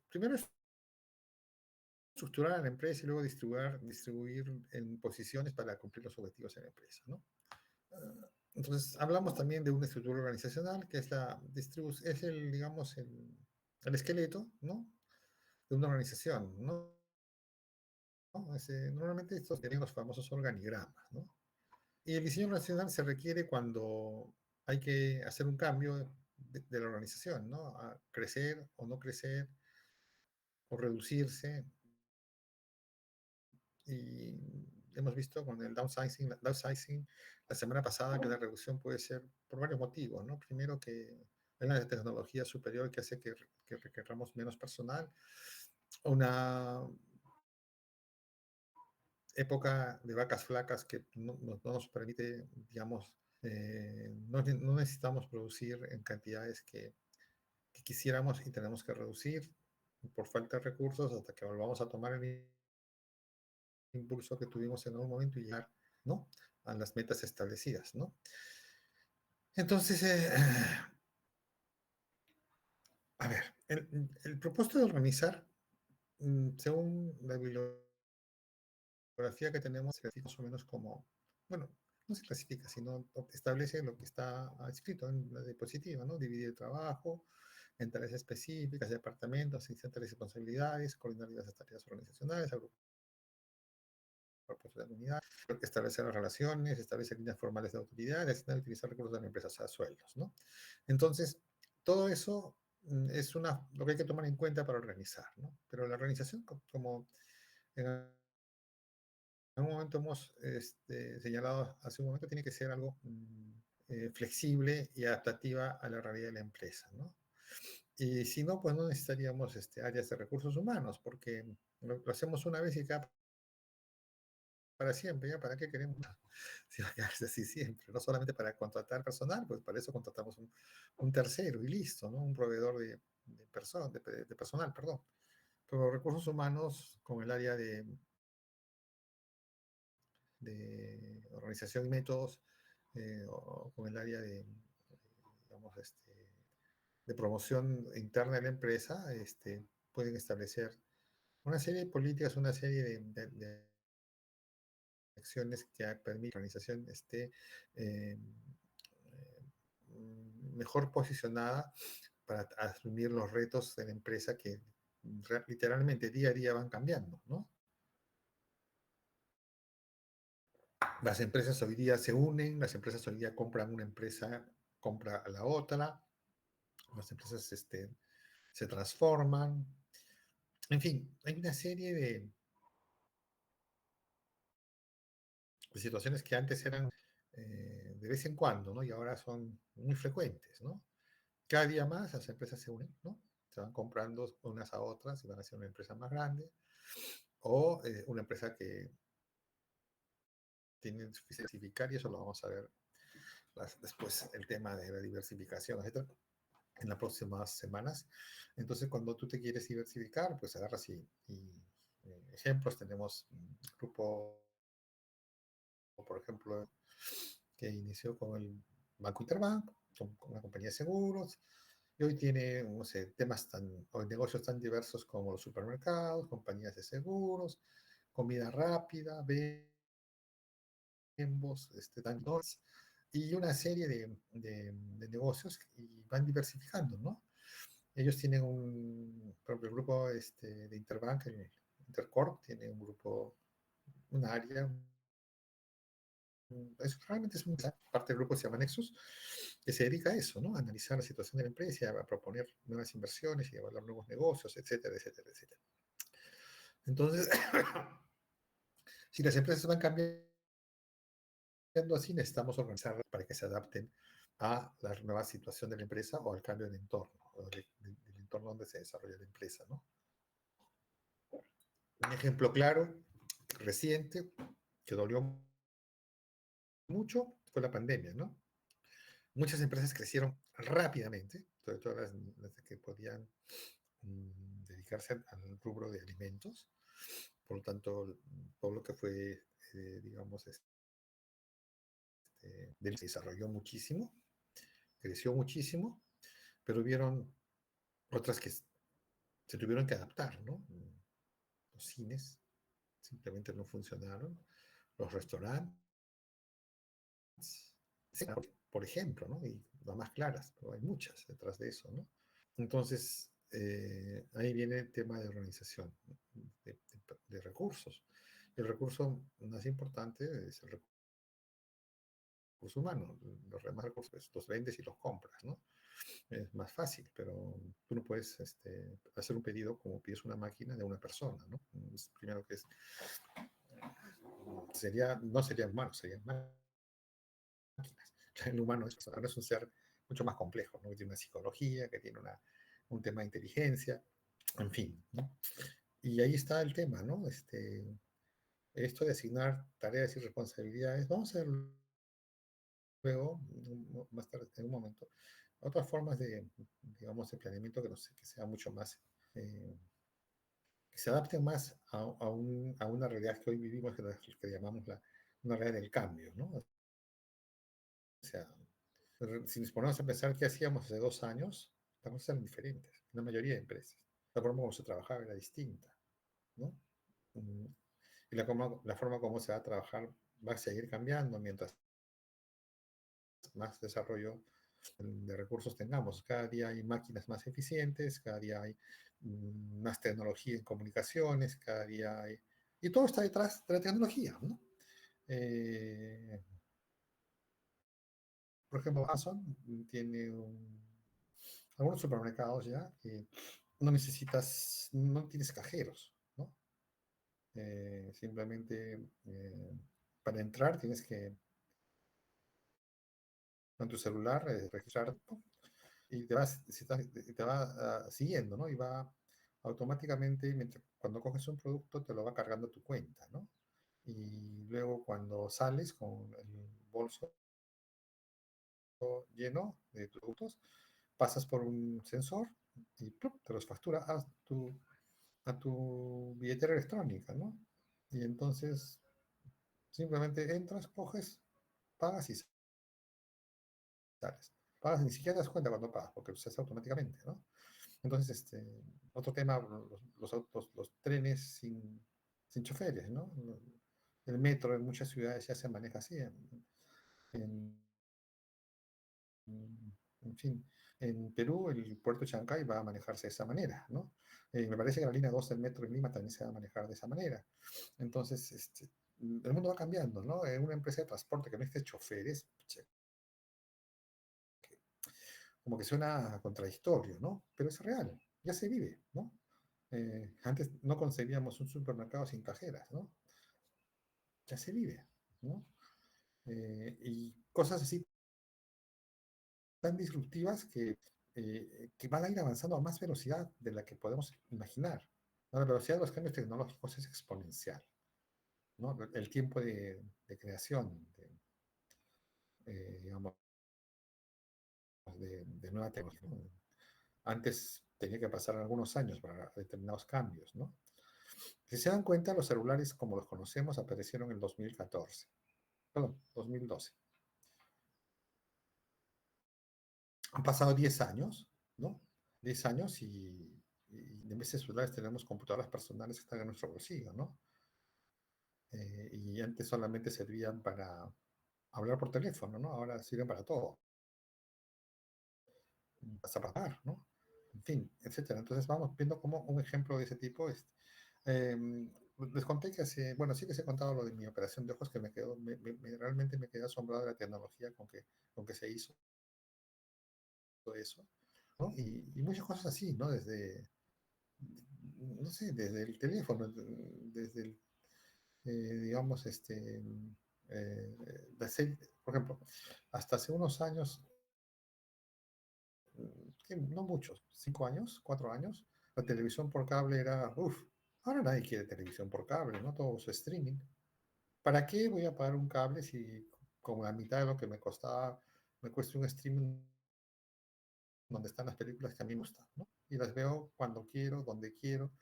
primero es estructurar a la empresa y luego distribuir en posiciones para cumplir los objetivos de la empresa, ¿no? Entonces, hablamos también de una estructura organizacional, que es la distribución, es digamos, el esqueleto, ¿no? De una organización, ¿no? Normalmente estos tienen los famosos organigramas, ¿no? Y el diseño organizacional se requiere cuando hay que hacer un cambio de la organización, ¿no? A crecer o no crecer, o reducirse. Y hemos visto con el downsizing la semana pasada que la reducción puede ser por varios motivos, ¿no? Primero que hay una tecnología superior que hace que requeramos menos personal, una época de vacas flacas que no nos permite, digamos, no necesitamos producir en cantidades que quisiéramos y tenemos que reducir por falta de recursos hasta que volvamos a tomar el impulso que tuvimos en algún momento y llegar, ¿no? A las metas establecidas, ¿no? Entonces, a ver, el propósito de organizar, según la bibliografía que tenemos, se clasifica más o menos como, bueno, no se clasifica, sino establece lo que está escrito en la diapositiva, ¿no? Dividir el trabajo en tareas específicas, departamentos, tareas y responsabilidades, coordinar diversas tareas organizacionales, agrupar de la unidad, establecer las relaciones, establecer líneas formales de autoridad, asignar y utilizar recursos de la empresa, o sea, sueldos, ¿no? Entonces, todo eso es lo que hay que tomar en cuenta para organizar, ¿no? Pero la organización, como en algún momento hemos señalado hace un momento, tiene que ser algo flexible y adaptativa a la realidad de la empresa, ¿no? Y si no, pues no necesitaríamos áreas de recursos humanos, porque lo hacemos una vez y cada para siempre, ¿ya? ¿Para qué queremos más? Si va a quedarse así siempre, no solamente para contratar personal, pues para eso contratamos un tercero y listo, ¿no? Un proveedor de personal, perdón. Pero recursos humanos con el área de organización y métodos, o con el área digamos, de promoción interna de la empresa, pueden establecer una serie de políticas, una serie de acciones que permiten que la organización esté eh, mejor posicionada para asumir los retos de la empresa que literalmente día a día van cambiando, ¿no? Las empresas hoy día se unen, las empresas hoy día compran una empresa, compra a la otra, las empresas se transforman, en fin, hay una serie de situaciones que antes eran de vez en cuando, ¿no? Y ahora son muy frecuentes, ¿no? Cada día más las empresas se unen, ¿no? Se van comprando unas a otras y van a ser una empresa más grande o una empresa que tiene suficiente diversificar y eso lo vamos a ver después, el tema de la diversificación, etcétera, en las próximas semanas. Entonces, cuando tú te quieres diversificar, pues agarras ejemplos. Tenemos un grupo, por ejemplo, que inició con el Banco Interbank, con una compañía de seguros, y hoy tiene, no sé, temas o negocios tan diversos como los supermercados, compañías de seguros, comida rápida, Bembos, Danone, y una serie de negocios y van diversificando, ¿no? Ellos tienen por ejemplo, el grupo de Interbank, el Intercorp, tiene un grupo, un área, realmente es una parte del grupo que se llama Nexus, que se dedica a eso, ¿no? A analizar la situación de la empresa, a proponer nuevas inversiones y a evaluar nuevos negocios, etcétera, etcétera, etcétera. Entonces, si las empresas van cambiando así, necesitamos organizarlas para que se adapten a la nueva situación de la empresa o al cambio de entorno, o del entorno donde se desarrolla la empresa, ¿no? Un ejemplo claro, reciente, que dolió mucho, fue la pandemia, ¿no? Muchas empresas crecieron rápidamente, sobre todo las que podían dedicarse al rubro de alimentos. Por lo tanto, todo lo que fue, digamos, se desarrolló muchísimo, creció muchísimo, pero hubieron otras que se tuvieron que adaptar, ¿no? Los cines simplemente no funcionaron, los restaurantes, sí, por ejemplo, ¿no? Y las más claras, pero hay muchas detrás de eso, ¿no? Entonces, ahí viene el tema de organización, de recursos. El recurso más importante es el recurso humano. Los demás recursos pues, los vendes y los compras, ¿no? Es más fácil, pero tú no puedes hacer un pedido como pides una máquina de una persona, ¿no? Primero que no sería humano, serían máquinas. El humano ahora es un ser mucho más complejo, ¿no? Que tiene una psicología, que tiene un tema de inteligencia, en fin, ¿no? Y ahí está el tema, ¿no? Esto de asignar tareas y responsabilidades, vamos a ver luego, más tarde, en un momento, otras formas digamos, de planeamiento que sea mucho más, eh, que se adapten más a una realidad que hoy vivimos, que llamamos una realidad del cambio, ¿no? O sea, si nos ponemos a pensar qué hacíamos hace 2 años, las cosas eran diferentes, en la mayoría de empresas. La forma como se trabajaba era distinta, ¿no? Mm, Y la forma como se va a trabajar va a seguir cambiando mientras más desarrollo de recursos tengamos. Cada día hay máquinas más eficientes, cada día hay más tecnología en comunicaciones, cada día hay... Y todo está detrás de la tecnología, ¿no? Eh, por ejemplo, Amazon tiene algunos supermercados ya que no tienes cajeros, ¿no? Simplemente para entrar tienes que con tu celular registrar y te va siguiendo, ¿no? Y va automáticamente, cuando coges un producto, te lo va cargando a tu cuenta, ¿no? y luego cuando sales con el bolso lleno de productos, pasas por un sensor y ¡plup! Te los factura a tu billetera electrónica, ¿no? Y entonces simplemente entras, coges, pagas y sales. Pagas, ni siquiera te das cuenta cuando pagas, porque se hace automáticamente, ¿no? Entonces, otro tema, los autos, los trenes sin choferes, ¿no? El metro en muchas ciudades ya se maneja así. En, en fin, en Perú el puerto de Chancay va a manejarse de esa manera, ¿no? Me parece que la línea 2 del metro en Lima también se va a manejar de esa manera. Entonces, el mundo va cambiando, ¿no? En una empresa de transporte que no esté choferes, pucha, como que suena contradictorio, ¿no? Pero es real, ya se vive, ¿no? Antes no concebíamos un supermercado sin cajeras, ¿no? Ya se vive, ¿no? Y cosas así tan disruptivas que van a ir avanzando a más velocidad de la que podemos imaginar. ¿No? La velocidad de los cambios tecnológicos es exponencial, ¿no? El tiempo de creación, digamos, de nueva tecnología, ¿no? Antes tenía que pasar algunos años para determinados cambios, ¿no? Si se dan cuenta, los celulares como los conocemos aparecieron en el 2014, perdón, 2012. Han pasado 10 años, ¿no? 10 años y en vez de celulares tenemos computadoras personales que están en nuestro bolsillo, ¿no? Y antes solamente servían para hablar por teléfono, ¿no? Ahora sirven para todo, hasta para pagar, ¿no? En fin, etcétera. Entonces vamos viendo como un ejemplo de ese tipo es. Eh, Les conté que hace, bueno, sí que se he contado lo de mi operación de ojos que me quedó, realmente me quedé asombrado de la tecnología con que se hizo eso, ¿no? Y muchas cosas así, ¿no? Desde, no sé, desde el teléfono, desde el, digamos, por ejemplo, hasta hace unos años, no muchos, 5 años, 4 años, la televisión por cable era, uff, ahora nadie quiere televisión por cable, ¿no? Todo su streaming. ¿Para qué voy a pagar un cable si con la mitad de lo que me costaba, me cuesta un streaming donde están las películas que a mí me gustan, ¿no? Y las veo cuando quiero, donde quiero,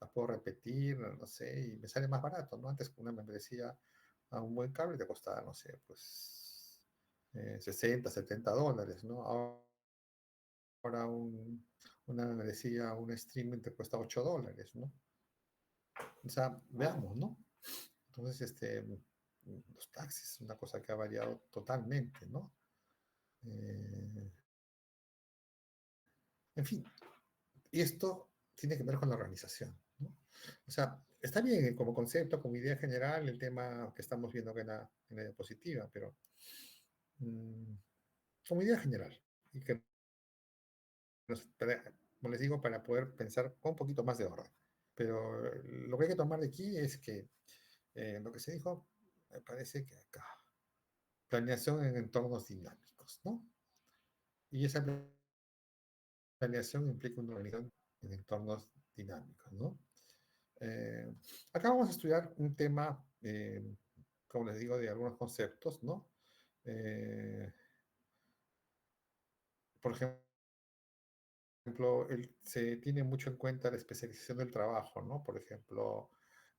las puedo repetir, no sé, y me sale más barato, ¿no? Antes una membresía a un buen cable te costaba, no sé, pues 60, $70, ¿no? Ahora una membresía, un streaming te cuesta $8, ¿no? O sea, veamos, ¿no? Entonces, los taxis es una cosa que ha variado totalmente, ¿no? Eh, en fin, y esto tiene que ver con la organización, ¿no? O sea, está bien como concepto, como idea general, el tema que estamos viendo acá en la diapositiva, pero mmm, como idea general, y que como les digo, para poder pensar con un poquito más de orden. Pero lo que hay que tomar de aquí es que lo que se dijo, me parece que acá, planeación en entornos dinámicos, ¿no? Y esa planeación implica una organización en entornos dinámicos, ¿no? Eh, Acá vamos a estudiar un tema, como les digo, de algunos conceptos, ¿no? Eh, por ejemplo, se tiene mucho en cuenta la especialización del trabajo, ¿no? Por ejemplo,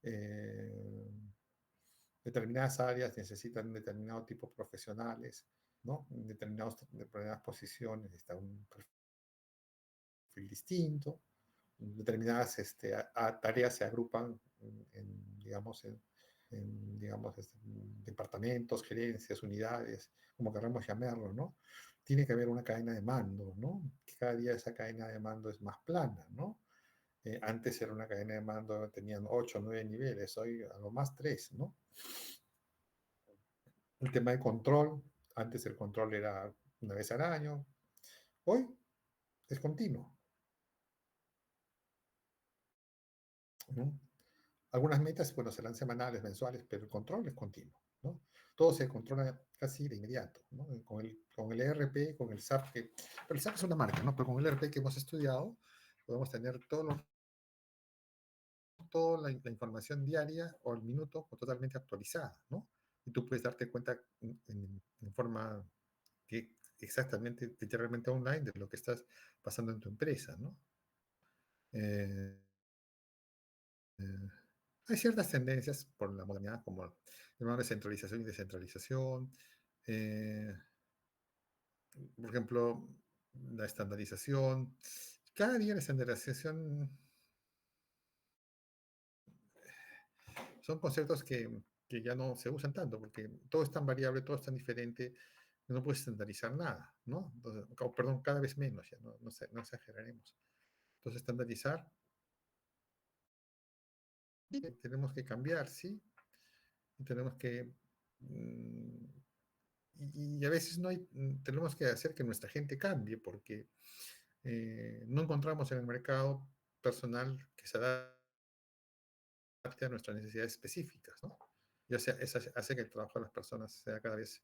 eh, determinadas áreas necesitan un determinado tipo de profesionales, ¿no? En determinadas posiciones está un perfil distinto, determinadas tareas se agrupan digamos, digamos, departamentos, gerencias, unidades, como queramos llamarlo, ¿no? Tiene que haber una cadena de mando, ¿no? Que cada día esa cadena de mando es más plana, ¿no? Antes era una cadena de mando, tenían 8 o 9 niveles, hoy a lo más 3, ¿no? El tema de control, antes el control era una vez al año, hoy es continuo, ¿no? Algunas metas, bueno, serán semanales, mensuales, pero el control es continuo, ¿no? Todo se controla casi de inmediato, ¿no? Con el ERP, con el SAP, pero el SAP es una marca, ¿no? Pero con el ERP que hemos estudiado, podemos tener todos los toda la información diaria o al minuto o totalmente actualizada, ¿no? Y tú puedes darte cuenta en forma que exactamente, literalmente online, de lo que estás pasando en tu empresa, ¿no? Eh, eh, Hay ciertas tendencias por la modernidad, como la centralización y descentralización. eh, por ejemplo, la estandarización. Cada día la estandarización son conceptos que ya no se usan tanto, porque todo es tan variable, todo es tan diferente, que no puedes estandarizar nada, ¿no? Entonces, perdón, cada vez menos, ya no exageraremos. Entonces, estandarizar, sí, tenemos que cambiar, sí, y tenemos que... mm, y a veces no hay, tenemos que hacer que nuestra gente cambie, porque no encontramos en el mercado personal que se adapte a nuestras necesidades específicas, ¿no? Y eso hace que el trabajo de las personas sea cada vez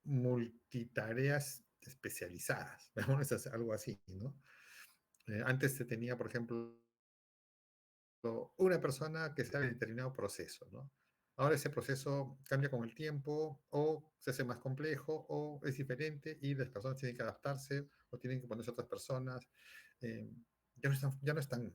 multitareas especializadas, ¿no? Es algo así, ¿no? Antes se tenía, por ejemplo, una persona que sabe determinado proceso, ¿no? Ahora ese proceso cambia con el tiempo o se hace más complejo o es diferente y las personas tienen que adaptarse o tienen que ponerse otras personas. Eh, ya no es tan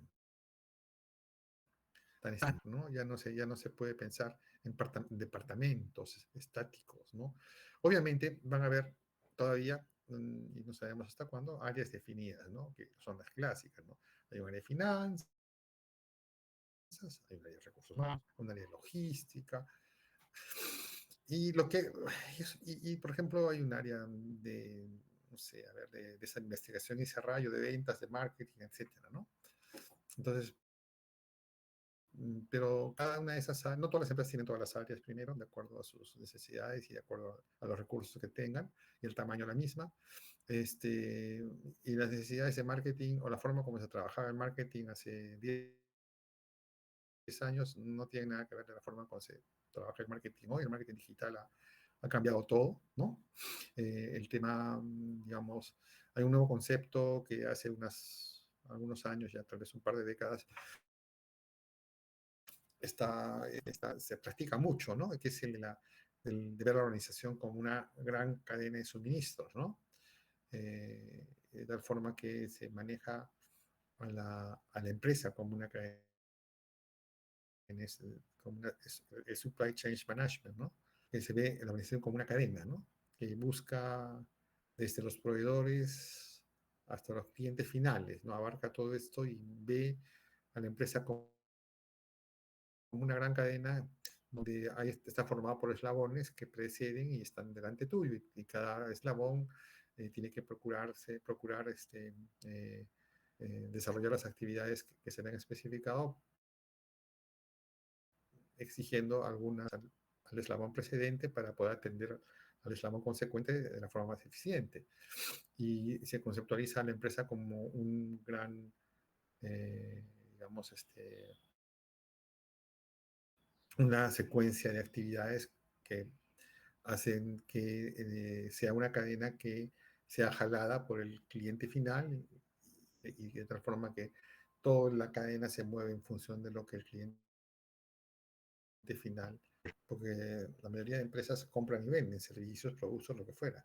estático, ¿no? Ya no se puede pensar en departamentos estáticos, ¿no? Obviamente van a haber todavía, y no sabemos hasta cuándo, áreas definidas, ¿no? Que son las clásicas, ¿no? Hay un área de finanzas, hay un área de recursos humanos, un área de logística, y lo que, por ejemplo, hay un área de, no sé, a ver, de esa investigación y desarrollo, de ventas, de marketing, etcétera, ¿no? Entonces, pero cada una de esas, no todas las empresas tienen todas las áreas primero, de acuerdo a sus necesidades y de acuerdo a los recursos que tengan y el tamaño de la misma. Y las necesidades de marketing o la forma como se trabajaba en marketing hace 10 años no tiene nada que ver de la forma como se trabaja el marketing hoy. El marketing digital ha cambiado todo, ¿no? El tema, digamos, hay un nuevo concepto que hace algunos años, ya tal vez un par de décadas, se practica mucho, ¿no? Que es el de ver la organización como una gran cadena de suministros, ¿no? De tal forma que se maneja a la empresa como una cadena, como el supply chain management, ¿no? Que se ve la organización como una cadena, ¿no? Que busca desde los proveedores hasta los clientes finales, ¿no? Abarca todo esto y ve a la empresa como una gran cadena donde está formada por eslabones que preceden y están delante tuyo, y cada eslabón tiene que procurar desarrollar las actividades que se le han especificado, exigiendo algunas al eslabón precedente para poder atender al eslabón consecuente de la forma más eficiente. Y se conceptualiza a la empresa como un gran, digamos, una secuencia de actividades que hacen que sea una cadena que sea jalada por el cliente final, y de tal forma que toda la cadena se mueve en función de lo que el cliente final, porque la mayoría de empresas compran y venden servicios, productos, lo que fuera.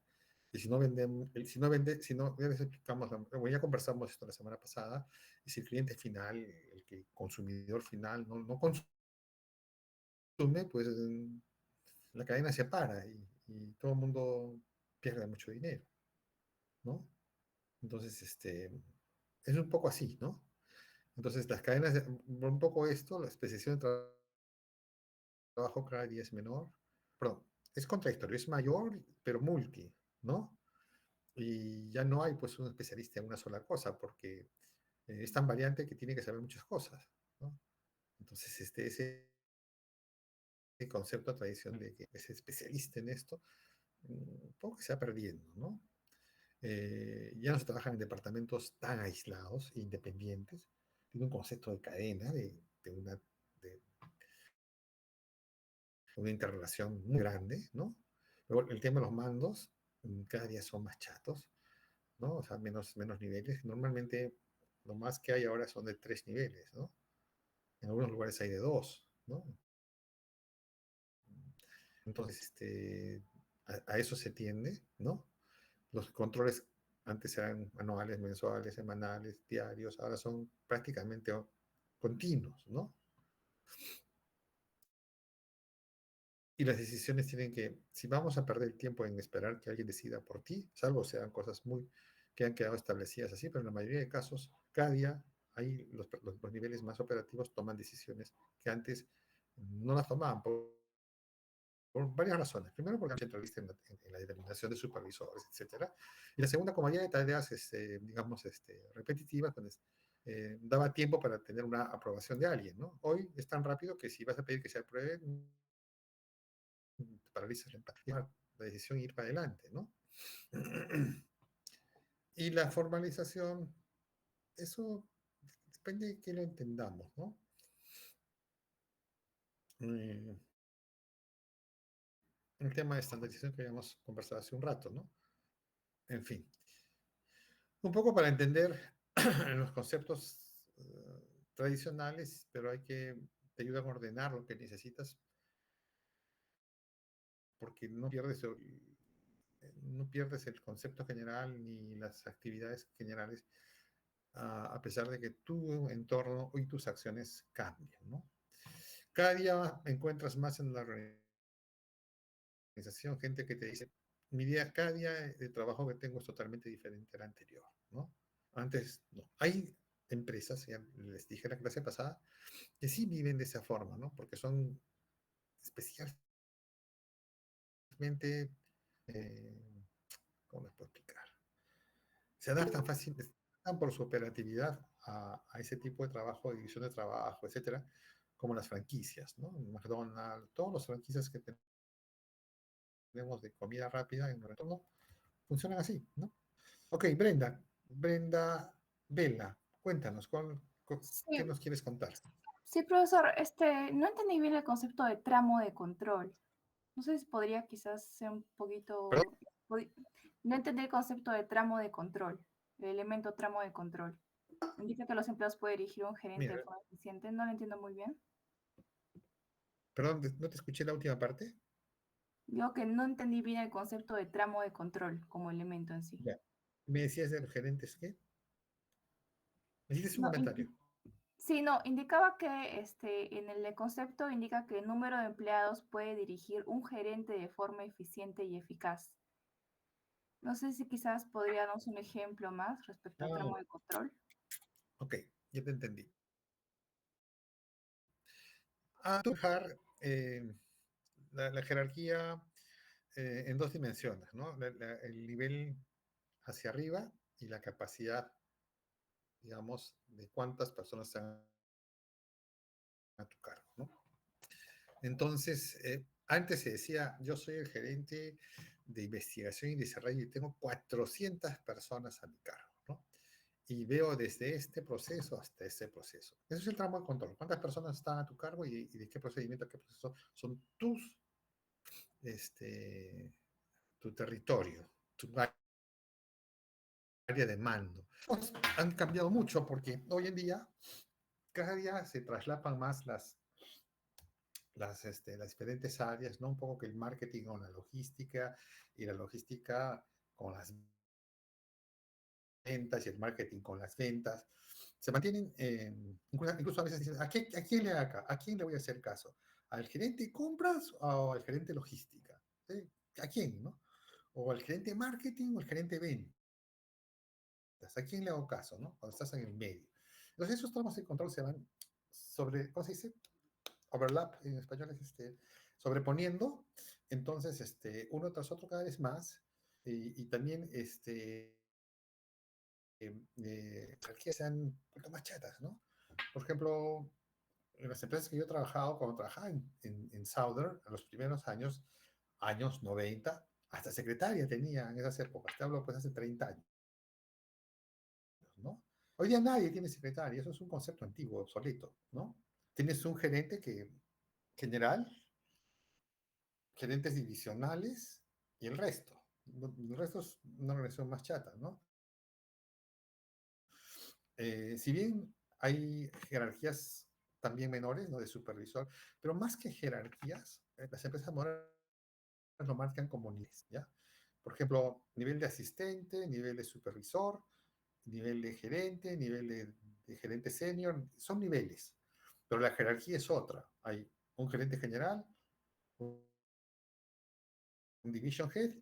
Y si no venden, ya les explicamos, bueno, ya conversamos esto la semana pasada, y si el cliente final, el que consumidor final no consume, pues la cadena se para y todo el mundo pierde mucho dinero, ¿no? Entonces, es un poco así, ¿no? Entonces, las cadenas, un poco esto, la especialización de trabajo cada día es menor, perdón, es contradictorio, es mayor, pero multi, ¿no? Y ya no hay, pues, un especialista en una sola cosa, porque es tan variante que tiene que saber muchas cosas, ¿no? Entonces, ese concepto de tradición de que es especialista en esto, un poco que se va perdiendo, ¿no? Ya no se trabajan en departamentos tan aislados e independientes, tiene un concepto de cadena, de una interrelación muy grande, ¿no? Luego, el tema de los mandos, cada día son más chatos, ¿no? O sea, menos niveles. Normalmente Lo más que hay ahora son de 3 niveles, ¿no? En algunos lugares hay de dos, ¿no? Entonces, a eso se tiende, ¿no? Los controles antes eran anuales, mensuales, semanales, diarios, ahora son prácticamente continuos, ¿no? Y las decisiones tienen que, si vamos a perder el tiempo en esperar que alguien decida por ti, salvo sean cosas muy que han quedado establecidas así, pero en la mayoría de casos, cada día ahí los niveles más operativos toman decisiones que antes no las tomaban por varias razones. Primero, porque eran centralistas en la determinación de supervisores, etcétera. Y la segunda, como había de tareas, digamos, repetitivas, pues, daba tiempo para tener una aprobación de alguien, ¿no? Hoy es tan rápido que si vas a pedir que se apruebe, paralizas la decisión y ir para adelante, ¿no? Y la formalización, eso depende de que lo entendamos, ¿no? Eh, el tema de estandarización que habíamos conversado hace un rato, ¿no? En fin, un poco para entender los conceptos tradicionales, pero hay que te ayudan a ordenar lo que necesitas porque no pierdes el concepto general ni las actividades generales, a pesar de que tu entorno y tus acciones cambian, ¿no? Cada día encuentras más en la organización gente que te dice, cada día de trabajo que tengo es totalmente diferente al anterior, ¿no? Antes, no. Hay empresas, ya les dije en la clase pasada, que sí viven de esa forma, ¿no? Porque son especialmente, eh, ¿cómo les puedo explicar? Se adaptan fácilmente por su operatividad a ese tipo de trabajo, de división de trabajo, etcétera, como las franquicias, ¿no? McDonald's, todos los franquicias que tenemos de comida rápida en nuestro entorno funcionan así, ¿no? Ok, Brenda Vela, cuéntanos, ¿qué Sí, nos quieres contar? sí, profesor, no entendí bien el concepto de tramo de control. No sé si podría quizás ser un Perdón, poquito... podi- No entendí el concepto de tramo de control, el elemento tramo de control. Indica que los empleados pueden dirigir un gerente de mira, forma eficiente. No lo entiendo muy bien. perdón, no te escuché la última parte. Digo que no entendí bien el concepto de tramo de control como elemento en sí. Ya. ¿Me decías de los gerentes qué? Me hiciste un No, comentario. sí, no, indicaba que en el concepto indica que el número de empleados puede dirigir un gerente de forma eficiente y eficaz. No sé si quizás podría darnos un ejemplo más respecto al Ah, tramo de control. ok, ya te entendí. Dejar la jerarquía en dos dimensiones, ¿no? El nivel hacia arriba y la capacidad, digamos, de cuántas personas están a tu cargo, ¿no? Entonces, antes se decía, yo soy el gerente de investigación y desarrollo y tengo 400 personas a mi cargo, ¿no? Y veo desde este proceso hasta este proceso. Eso es el tramo de control. ¿Cuántas personas están a tu cargo y de qué procedimiento, qué proceso son este, tu territorio, tu área de mando? Pues, han cambiado mucho porque hoy en día, cada día se traslapan más las diferentes áreas, ¿no? Un poco que el marketing con la logística y la logística con las ventas y el marketing con las ventas. Se mantienen, incluso a veces dicen, ¿a quién ¿a quién le voy a hacer caso? ¿Al gerente de compras o al gerente de logística? ¿Sí? ¿A quién, no? O al gerente de marketing o al gerente de ventas. ¿A quién le hago caso, no? Cuando estás en el medio. Entonces esos tramos de control se van ¿cómo se dice? Overlap en español es sobreponiendo, entonces uno tras otro cada vez más, y también jerarquías sean un poquito más chatas, ¿no? Por ejemplo, en las empresas que yo he trabajado, cuando trabajaba en Southern, en los primeros años 90, hasta secretaria tenía en esas épocas, te hablo pues hace 30 años, ¿no? Hoy día nadie tiene secretaria, eso es un concepto antiguo, obsoleto, ¿no? Tienes un gerente general, gerentes divisionales y el resto. El resto es una organización más chata, ¿no? Si bien hay jerarquías también menores, ¿no? De supervisor, pero más que jerarquías, las empresas modernas lo marcan como niveles, ¿ya? Por ejemplo, nivel de asistente, nivel de supervisor, nivel de gerente, nivel de gerente senior, son niveles, pero la jerarquía es otra. Hay un gerente general, un division head,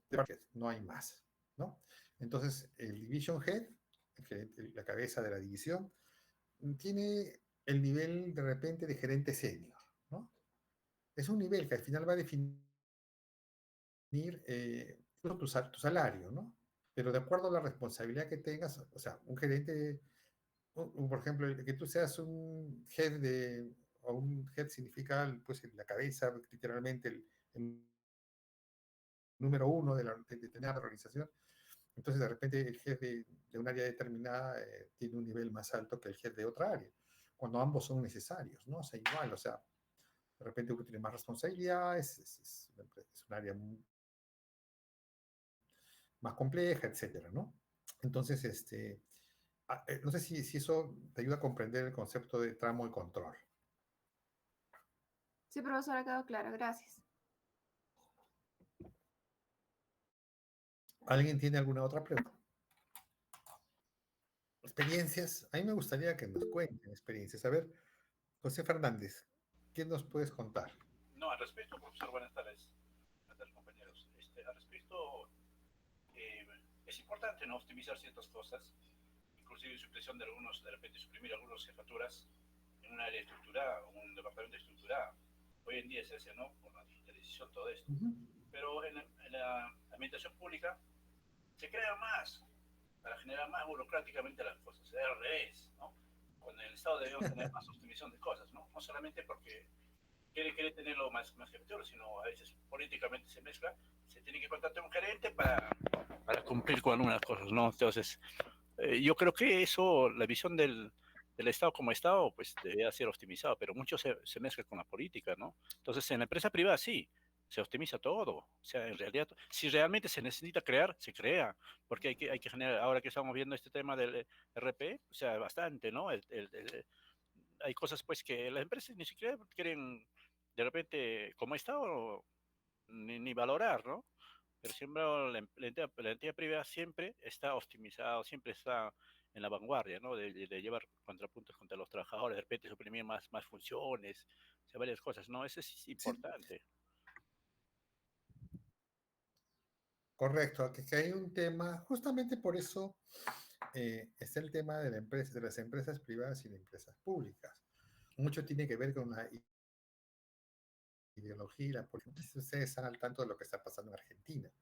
no hay más, ¿no? Entonces, el division head, la cabeza de la división, tiene el nivel de repente de gerente senior, ¿no? Es un nivel que al final va a definir tu salario, ¿no? Pero de acuerdo a la responsabilidad que tengas, o sea, un gerente, por ejemplo, que tú seas un head o un head significa, pues, la cabeza, literalmente, el número uno de determinada organización. Entonces, de repente, el jefe de un área determinada tiene un nivel más alto que el jefe de otra área, cuando ambos son necesarios, ¿no? O sea, igual, o sea, de repente uno tiene más responsabilidades, es un área más compleja, etcétera, ¿no? Entonces, no sé si eso te ayuda a comprender el concepto de tramo y control. Sí, profesora, quedó claro, gracias. ¿Alguien tiene alguna otra pregunta? Experiencias. A mí me gustaría que nos cuenten experiencias. A ver, José Fernández, ¿qué nos puedes contar? No, al respecto, profesor, buenas tardes compañeros. Al respecto, eh, es importante no optimizar ciertas cosas, inclusive supresión de algunos, de repente suprimir algunas jefaturas en un área estructurada, un departamento estructurado. Hoy en día se hace, ¿no? Con la digitalización, todo esto. Uh -huh. Pero en la administración pública se crea más para generar más burocráticamente las cosas. Es al revés, ¿no? Cuando en el Estado debemos tener más optimización de cosas, ¿no? No solamente porque quiere tenerlo más efectivo, sino a veces políticamente se mezcla, se tiene que contratar un gerente para cumplir con algunas cosas, ¿no? Entonces, yo creo que eso, la visión del Estado como Estado, pues debería ser optimizado, pero mucho se mezcla con la política, ¿no? Entonces, en la empresa privada sí, se optimiza todo. O sea, en realidad, si realmente se necesita crear, se crea, porque hay que generar, ahora que estamos viendo este tema del RP, o sea, bastante, ¿no? Hay cosas pues que las empresas ni siquiera quieren de repente como Estado ni valorar, ¿no? Pero siempre la entidad privada siempre está optimizado, siempre está en la vanguardia, ¿no? De llevar contrapuntos contra los trabajadores, de repente suprimir más funciones, o sea, varias cosas, ¿no? Eso es Sí, importante. correcto, que hay un tema, justamente por eso está el tema de, de las empresas privadas y de empresas públicas. Mucho tiene que ver con la ideología y la política. Ustedes están al tanto de lo que está pasando en Argentina,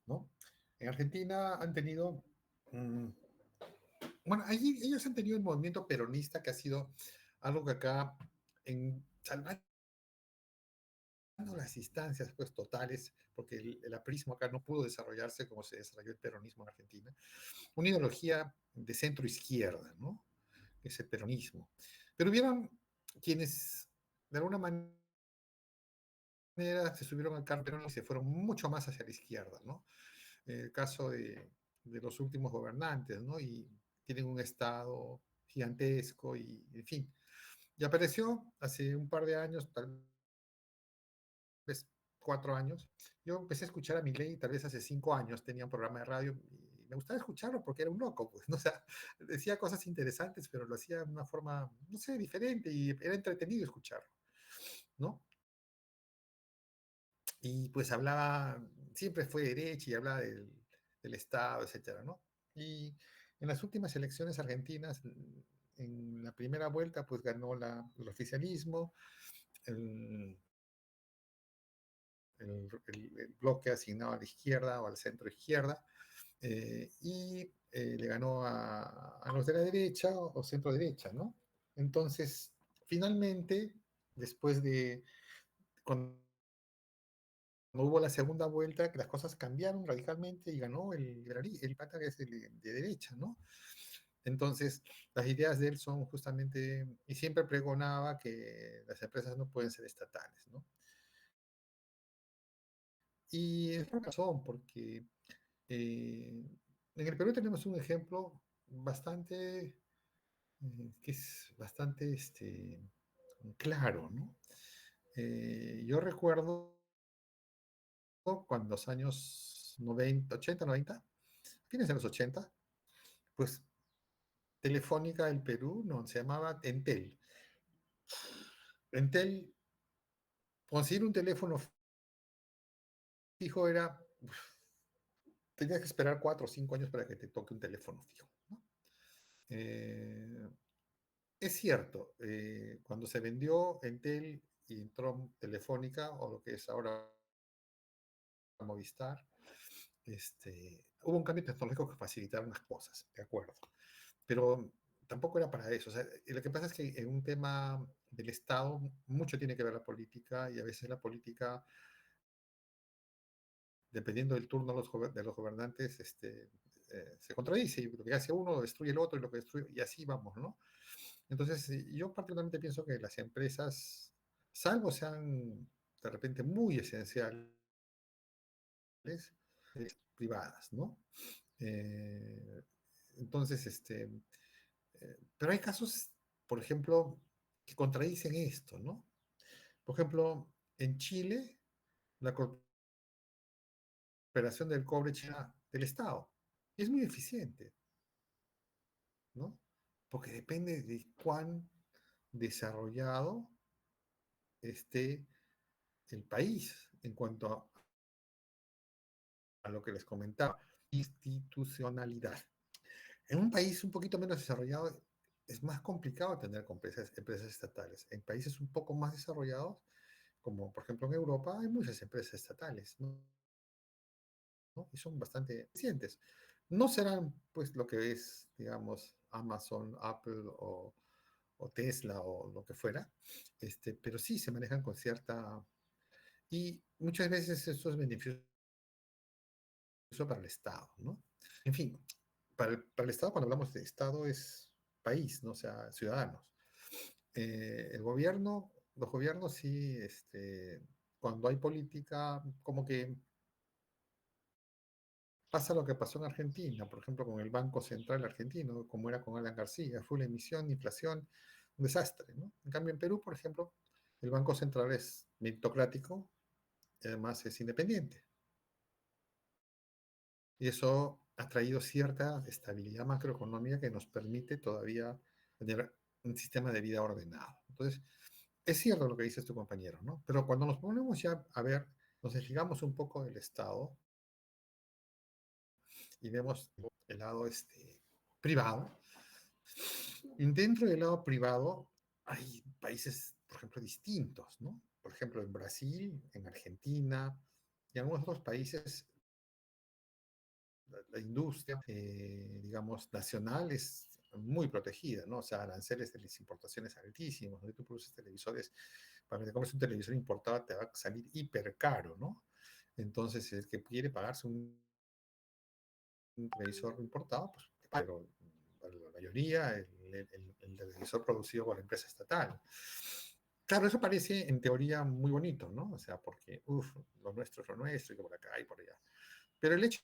¿no? En Argentina han tenido, bueno, allí ellos han tenido el movimiento peronista que ha sido algo que acá, salvando las instancias pues totales, porque el aprismo acá no pudo desarrollarse como se desarrolló el peronismo en Argentina, una ideología de centro izquierda, ¿no? Que es el peronismo. Pero hubieron quienes de alguna manera se subieron al carro peronista y se fueron mucho más hacia la izquierda, ¿no? El caso de los últimos gobernantes, ¿no? Y tienen un estado gigantesco y, en fin. Y apareció hace un par de años, tal vez 4 años. Yo empecé a escuchar a Milei, tal vez hace 5 años, tenía un programa de radio y me gustaba escucharlo porque era un loco, pues, ¿no? O sea, decía cosas interesantes, pero lo hacía de una forma, no sé, diferente y era entretenido escucharlo, ¿no? Y pues hablaba, siempre fue derecha y hablaba del Estado, etcétera, ¿no? Y en las últimas elecciones argentinas, en la primera vuelta, pues ganó el oficialismo, el, el bloque asignado a la izquierda o al centro izquierda, y le ganó a los de la derecha o centro derecha, ¿no? Entonces, finalmente, después de, cuando hubo la segunda vuelta, que las cosas cambiaron radicalmente y ganó el pata que es el de derecha, ¿no? Entonces, las ideas de él son justamente, y siempre pregonaba que las empresas no pueden ser estatales, ¿no? Y es por razón, porque en el Perú tenemos un ejemplo bastante que es bastante claro, ¿no? Yo recuerdo cuando los años 90, 80, 90, fines de los 80, pues Telefónica del Perú, no, se llamaba Entel. Entel, conseguir un teléfono fijo era, tenías que esperar 4 o 5 años para que te toque un teléfono fijo, ¿no? Eh, es cierto, cuando se vendió Entel y entró Telefónica, o lo que es ahora Movistar, hubo un cambio tecnológico que facilitaron las cosas, de acuerdo. Pero tampoco era para eso. O sea, lo que pasa es que en un tema del Estado mucho tiene que ver la política y a veces la política, dependiendo del turno de los gobernantes, se contradice y lo que hace uno destruye el otro y lo que destruye, y así vamos, ¿no? Entonces, yo particularmente pienso que las empresas, salvo sean de repente muy esenciales, privadas, ¿no? Eh, entonces, pero hay casos, por ejemplo, que contradicen esto, ¿no? Por ejemplo, en Chile, la Corporación del Cobre China del Estado es muy eficiente, ¿no? Porque depende de cuán desarrollado esté el país en cuanto a lo que les comentaba, institucionalidad. En un país un poquito menos desarrollado es más complicado tener empresas estatales. En países un poco más desarrollados, como por ejemplo en Europa, hay muchas empresas estatales, ¿no? Y son bastante eficientes. No serán pues lo que es, digamos, Amazon, Apple o Tesla o lo que fuera, pero sí se manejan con cierta... Y muchas veces eso es beneficioso para el Estado, ¿no? En fin, para el Estado, cuando hablamos de Estado, es país, ¿no? O sea, ciudadanos. El gobierno, los gobiernos sí, cuando hay política, como que pasa lo que pasó en Argentina, por ejemplo, con el Banco Central argentino, como era con Alan García, fue una emisión, inflación, un desastre, ¿no? En cambio, en Perú, por ejemplo, el Banco Central es meritocrático y además es independiente. Y eso ha traído cierta estabilidad macroeconómica que nos permite todavía tener un sistema de vida ordenado. Entonces, es cierto lo que dice tu compañero, ¿no? Pero cuando nos ponemos ya a ver, nos desligamos un poco del Estado y vemos el lado privado. Y dentro del lado privado hay países, por ejemplo, distintos, ¿no? Por ejemplo, en Brasil, en Argentina y en algunos otros países, la industria, digamos, nacional es muy protegida, ¿no? O sea, aranceles de las importaciones altísimos, ¿no? Tú produces televisores, para que te compres un televisor importado te va a salir hiper caro, ¿no? Entonces, el que quiere pagarse un televisor importado, pues, pero la mayoría, el televisor producido por la empresa estatal. Claro, eso parece en teoría muy bonito, ¿no? O sea, porque, uff, lo nuestro es lo nuestro, y por acá y por allá. Pero el hecho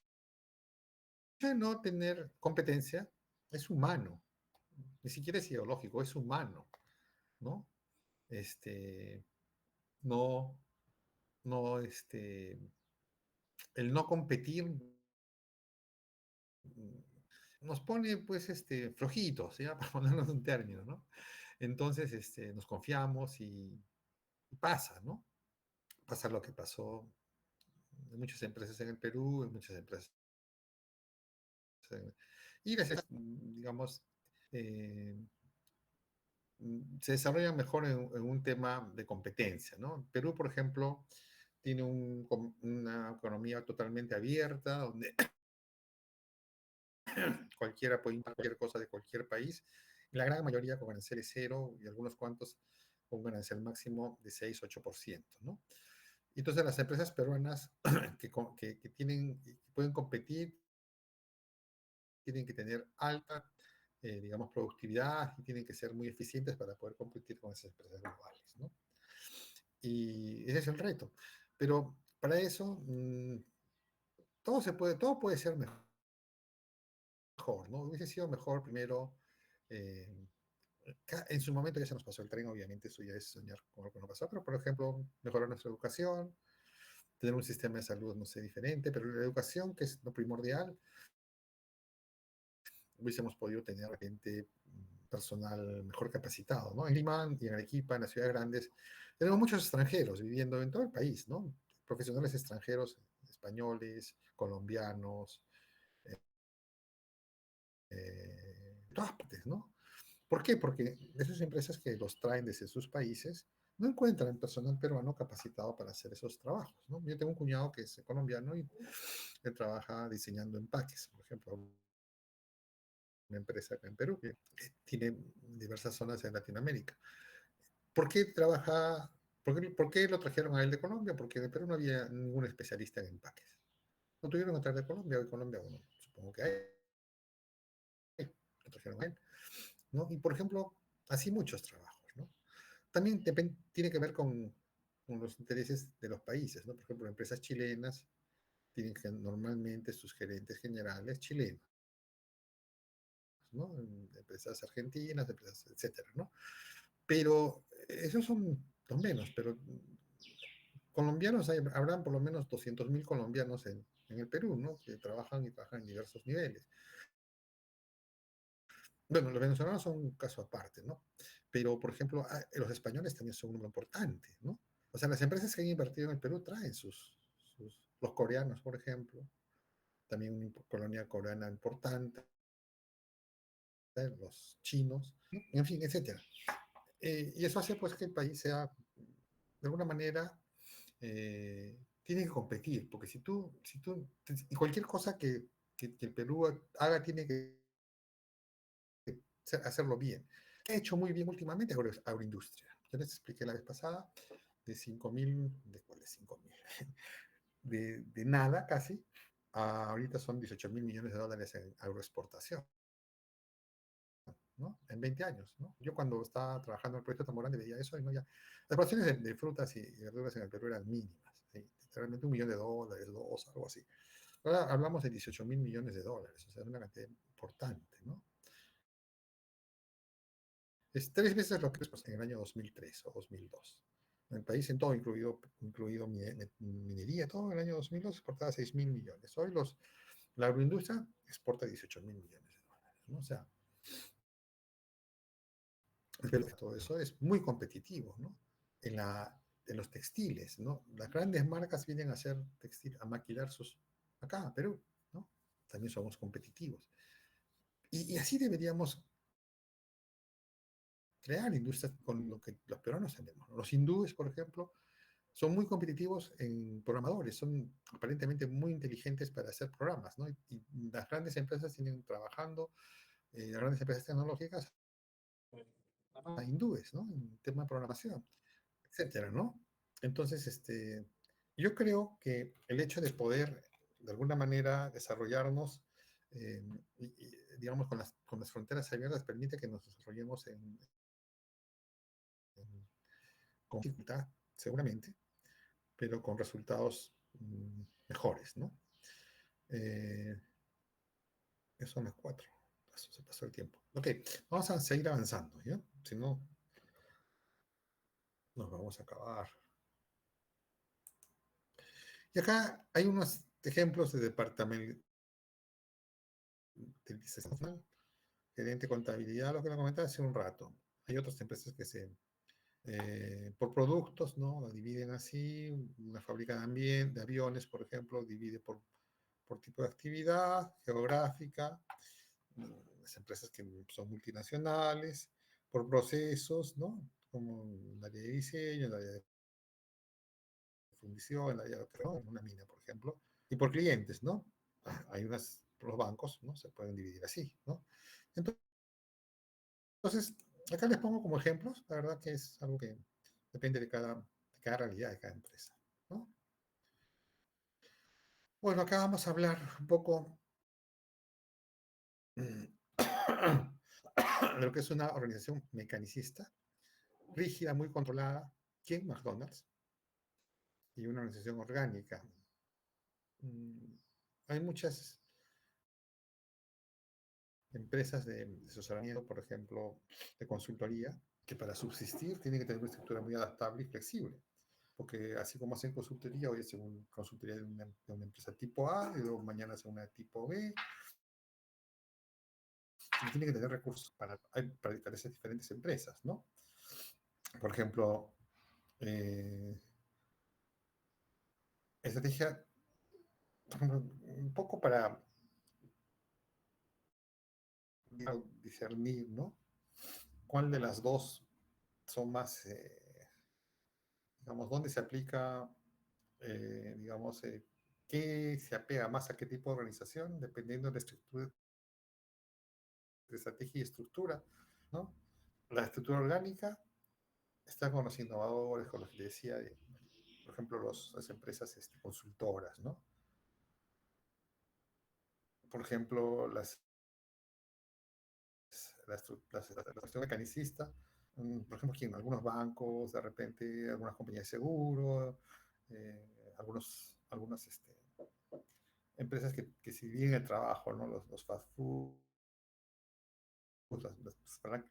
de no tener competencia es humano, ni siquiera es ideológico, es humano, ¿no? Este, no, no, el no competir nos pone, pues, flojitos, ¿ya? Para ponernos un término, ¿no? Entonces, nos confiamos y pasa, ¿no? Pasa lo que pasó en muchas empresas en el Perú, en muchas empresas. Y a veces, digamos, eh, se desarrollan mejor en un tema de competencia, ¿no? Perú, por ejemplo, tiene una economía totalmente abierta, donde cualquiera puede importar cualquier cosa de cualquier país, y la gran mayoría con aranceles cero y algunos cuantos con un arancel máximo de 6-8%, ¿no? Y entonces las empresas peruanas que pueden competir tienen que tener alta, digamos, productividad y tienen que ser muy eficientes para poder competir con esas empresas globales, ¿no? Y ese es el reto. Pero para eso, todo puede ser mejor, ¿no? Hubiese sido mejor primero, En su momento ya se nos pasó el tren, obviamente eso ya es soñar con lo que no pasó, pero por ejemplo, mejorar nuestra educación, tener un sistema de salud, no sé, diferente, pero la educación, que es lo primordial, hubiésemos podido tener gente, personal mejor capacitado, ¿no? En Lima y en Arequipa, en las ciudades grandes, tenemos muchos extranjeros viviendo en todo el país, ¿no? Profesionales extranjeros, españoles, colombianos, todas partes, ¿no? ¿Por qué? Porque esas empresas que los traen desde sus países no encuentran personal peruano capacitado para hacer esos trabajos, ¿no? Yo tengo un cuñado que es colombiano y él trabaja diseñando empaques, por ejemplo, una empresa acá en Perú que tiene diversas zonas en Latinoamérica. ¿Por qué trabaja, por qué lo trajeron a él de Colombia? Porque de Perú no había ningún especialista en empaques. No tuvieron que traer de Colombia, de Colombia, bueno, supongo que hay, lo trajeron a él, ¿no? Y por ejemplo, así muchos trabajos, ¿no? También tiene que ver con los intereses de los países, ¿no? Por ejemplo, empresas chilenas tienen que normalmente sus gerentes generales chilenos, ¿no? Empresas argentinas, empresas, etcétera, ¿no? Pero esos son los menos, pero colombianos habrán por lo menos 200.000 colombianos en el Perú, ¿no? Que trabajan y trabajan en diversos niveles. Bueno, los venezolanos son un caso aparte, ¿no? Pero, por ejemplo, los españoles también son un número importante, ¿no? O sea, las empresas que han invertido en el Perú traen los coreanos, por ejemplo, también una colonia coreana importante, los chinos, ¿no? En fin, etcétera. Y eso hace pues que el país sea, de alguna manera, tiene que competir, porque y cualquier cosa que el Perú haga tiene que hacerlo bien. ¿Qué ha hecho muy bien últimamente? Agroindustria. Yo les expliqué la vez pasada de 5.000, ¿de cuál es 5.000? De nada casi, ahorita son 18.000 millones de dólares en agroexportación, ¿no? En 20 años, ¿no? Yo cuando estaba trabajando en el proyecto Tamborán veía eso y no ya. Las exportaciones de frutas y verduras en el Perú eran mínimas, ¿sí? Literalmente $1 millón, dos, algo así. Ahora hablamos de 18.000 millones de dólares, o sea, es una cantidad importante, ¿no? Es 3 veces lo que es en el año 2003 o 2002. En el país en todo, incluido minería, todo en el año 2002 exportaba 6.000 millones. Hoy la agroindustria exporta 18.000 millones de dólares, ¿no? O sea, todo eso es muy competitivo, ¿no? En los textiles, ¿no? Las grandes marcas vienen a hacer textil, a maquilar acá, Perú, ¿no? También somos competitivos. Y así deberíamos crear industrias con lo que los peruanos tenemos, ¿no? Los hindúes, por ejemplo, son muy competitivos en programadores, son aparentemente muy inteligentes para hacer programas, ¿no? Y las grandes empresas tienen trabajando, las grandes empresas tecnológicas a hindúes, ¿no? En tema de programación, etcétera, ¿no? Entonces, yo creo que el hecho de poder, de alguna manera, desarrollarnos, eh, digamos, con las fronteras abiertas, permite que nos desarrollemos con dificultad, seguramente, pero con resultados mejores, ¿no? Eh, Esos son las 4. Se pasó el tiempo. Ok, vamos a seguir avanzando, ¿ya? Si no, nos vamos a acabar. Y acá hay unos ejemplos de departamento de licenciación, gerente de contabilidad, lo que lo comentaba hace un rato. Hay otras empresas que por productos, ¿no? La dividen así. Una fábrica de aviones, por ejemplo, divide por tipo de actividad geográfica. Las empresas que son multinacionales, por procesos, ¿no? Como el área de diseño, el área de fundición, el área de ¿no? En una mina, por ejemplo, y por clientes, ¿no? Los bancos, ¿no? Se pueden dividir así, ¿no? Entonces, acá les pongo como ejemplos, la verdad que es algo que depende de cada realidad de cada empresa, ¿no? Bueno, acá vamos a hablar un poco de lo que es una organización mecanicista, rígida, muy controlada, que McDonald's, y una organización orgánica. Hay muchas empresas de asesoramiento, por ejemplo, de consultoría, que para subsistir tienen que tener una estructura muy adaptable y flexible. Porque así como hacen consultoría, hoy hacen consultoría de una empresa tipo A, y luego mañana hacen una tipo B, y tienen que tener recursos para esas diferentes empresas, ¿no? Por ejemplo, estrategia, por ejemplo, un poco para discernir, ¿no? ¿Cuál de las dos son más, digamos, dónde se aplica, digamos, qué se apega más a qué tipo de organización, dependiendo de la estructura, de estrategia y estructura, ¿no? La estructura orgánica está con los innovadores, con los que decía, por ejemplo, las empresas consultoras, ¿no? Por ejemplo, la cuestión mecanicista, por ejemplo, aquí en algunos bancos, de repente, algunas compañías de seguro, algunas empresas que si bien el trabajo, ¿no? Los fast food,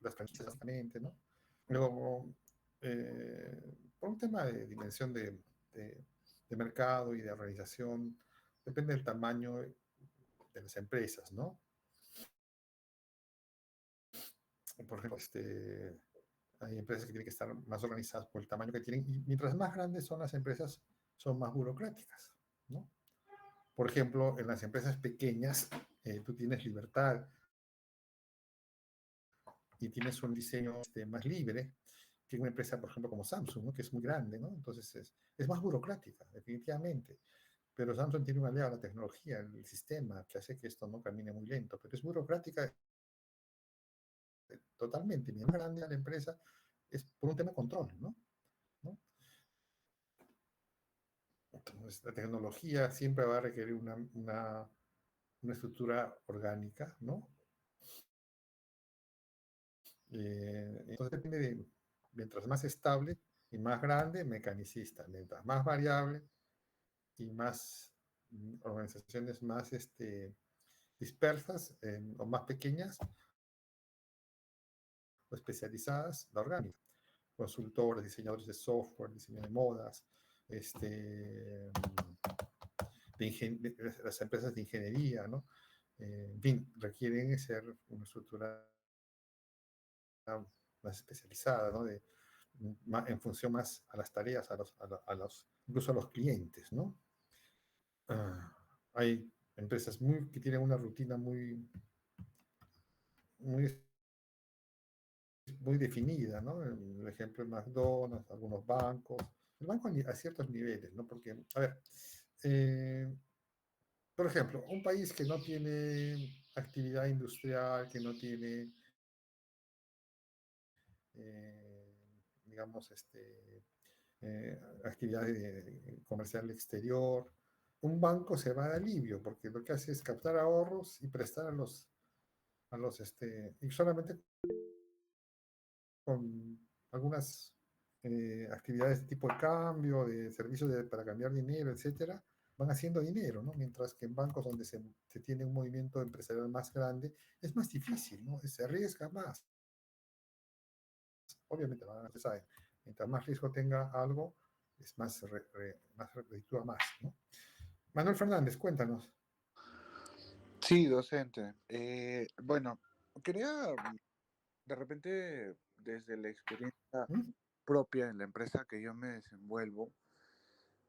las franquicias, básicamente, ¿no? Luego, por un tema de dimensión de mercado y de organización, depende del tamaño de las empresas, ¿no? Por ejemplo, hay empresas que tienen que estar más organizadas por el tamaño que tienen, y mientras más grandes son las empresas, son más burocráticas, ¿no? Por ejemplo, en las empresas pequeñas, tú tienes libertad y tienes un diseño más libre que una empresa, por ejemplo, como Samsung, ¿no? Que es muy grande, ¿no? Entonces es más burocrática, definitivamente. Pero Samsung tiene una aliado, la tecnología, el sistema, que hace que esto no camine muy lento, pero es burocrática totalmente. Mientras más grande la empresa, es por un tema de control, ¿no? ¿No? Entonces, la tecnología siempre va a requerir una estructura orgánica, ¿no? Entonces depende de, mientras más estable y más grande, mecanicista, mientras más variable y más organizaciones más dispersas o más pequeñas o especializadas, la orgánica. Consultores, diseñadores de software, diseño de modas, las empresas de ingeniería, ¿no? En fin, requieren ser una estructura más especializada, ¿no? En función más a las tareas, incluso a los clientes, ¿no? Hay empresas que tienen una rutina muy, muy definida, ¿no? El ejemplo es McDonald's, algunos bancos, el banco a ciertos niveles, ¿no? Porque, a ver, eh, por ejemplo, un país que no tiene actividad industrial, que no tiene, eh, digamos, actividad comercial exterior, un banco se va de alivio, porque lo que hace es captar ahorros y prestar y solamente con algunas actividades de tipo de cambio, de servicios para cambiar dinero, etcétera, van haciendo dinero, ¿no? Mientras que en bancos donde se tiene un movimiento empresarial más grande, es más difícil, ¿no? Se arriesga más. Obviamente, ¿no? Se sabe, mientras más riesgo tenga algo, es más reditúa más, ¿no? Manuel Fernández, cuéntanos. Sí, docente. Bueno, quería de repente, desde la experiencia ¿Mm? propia en la empresa que yo me desenvuelvo,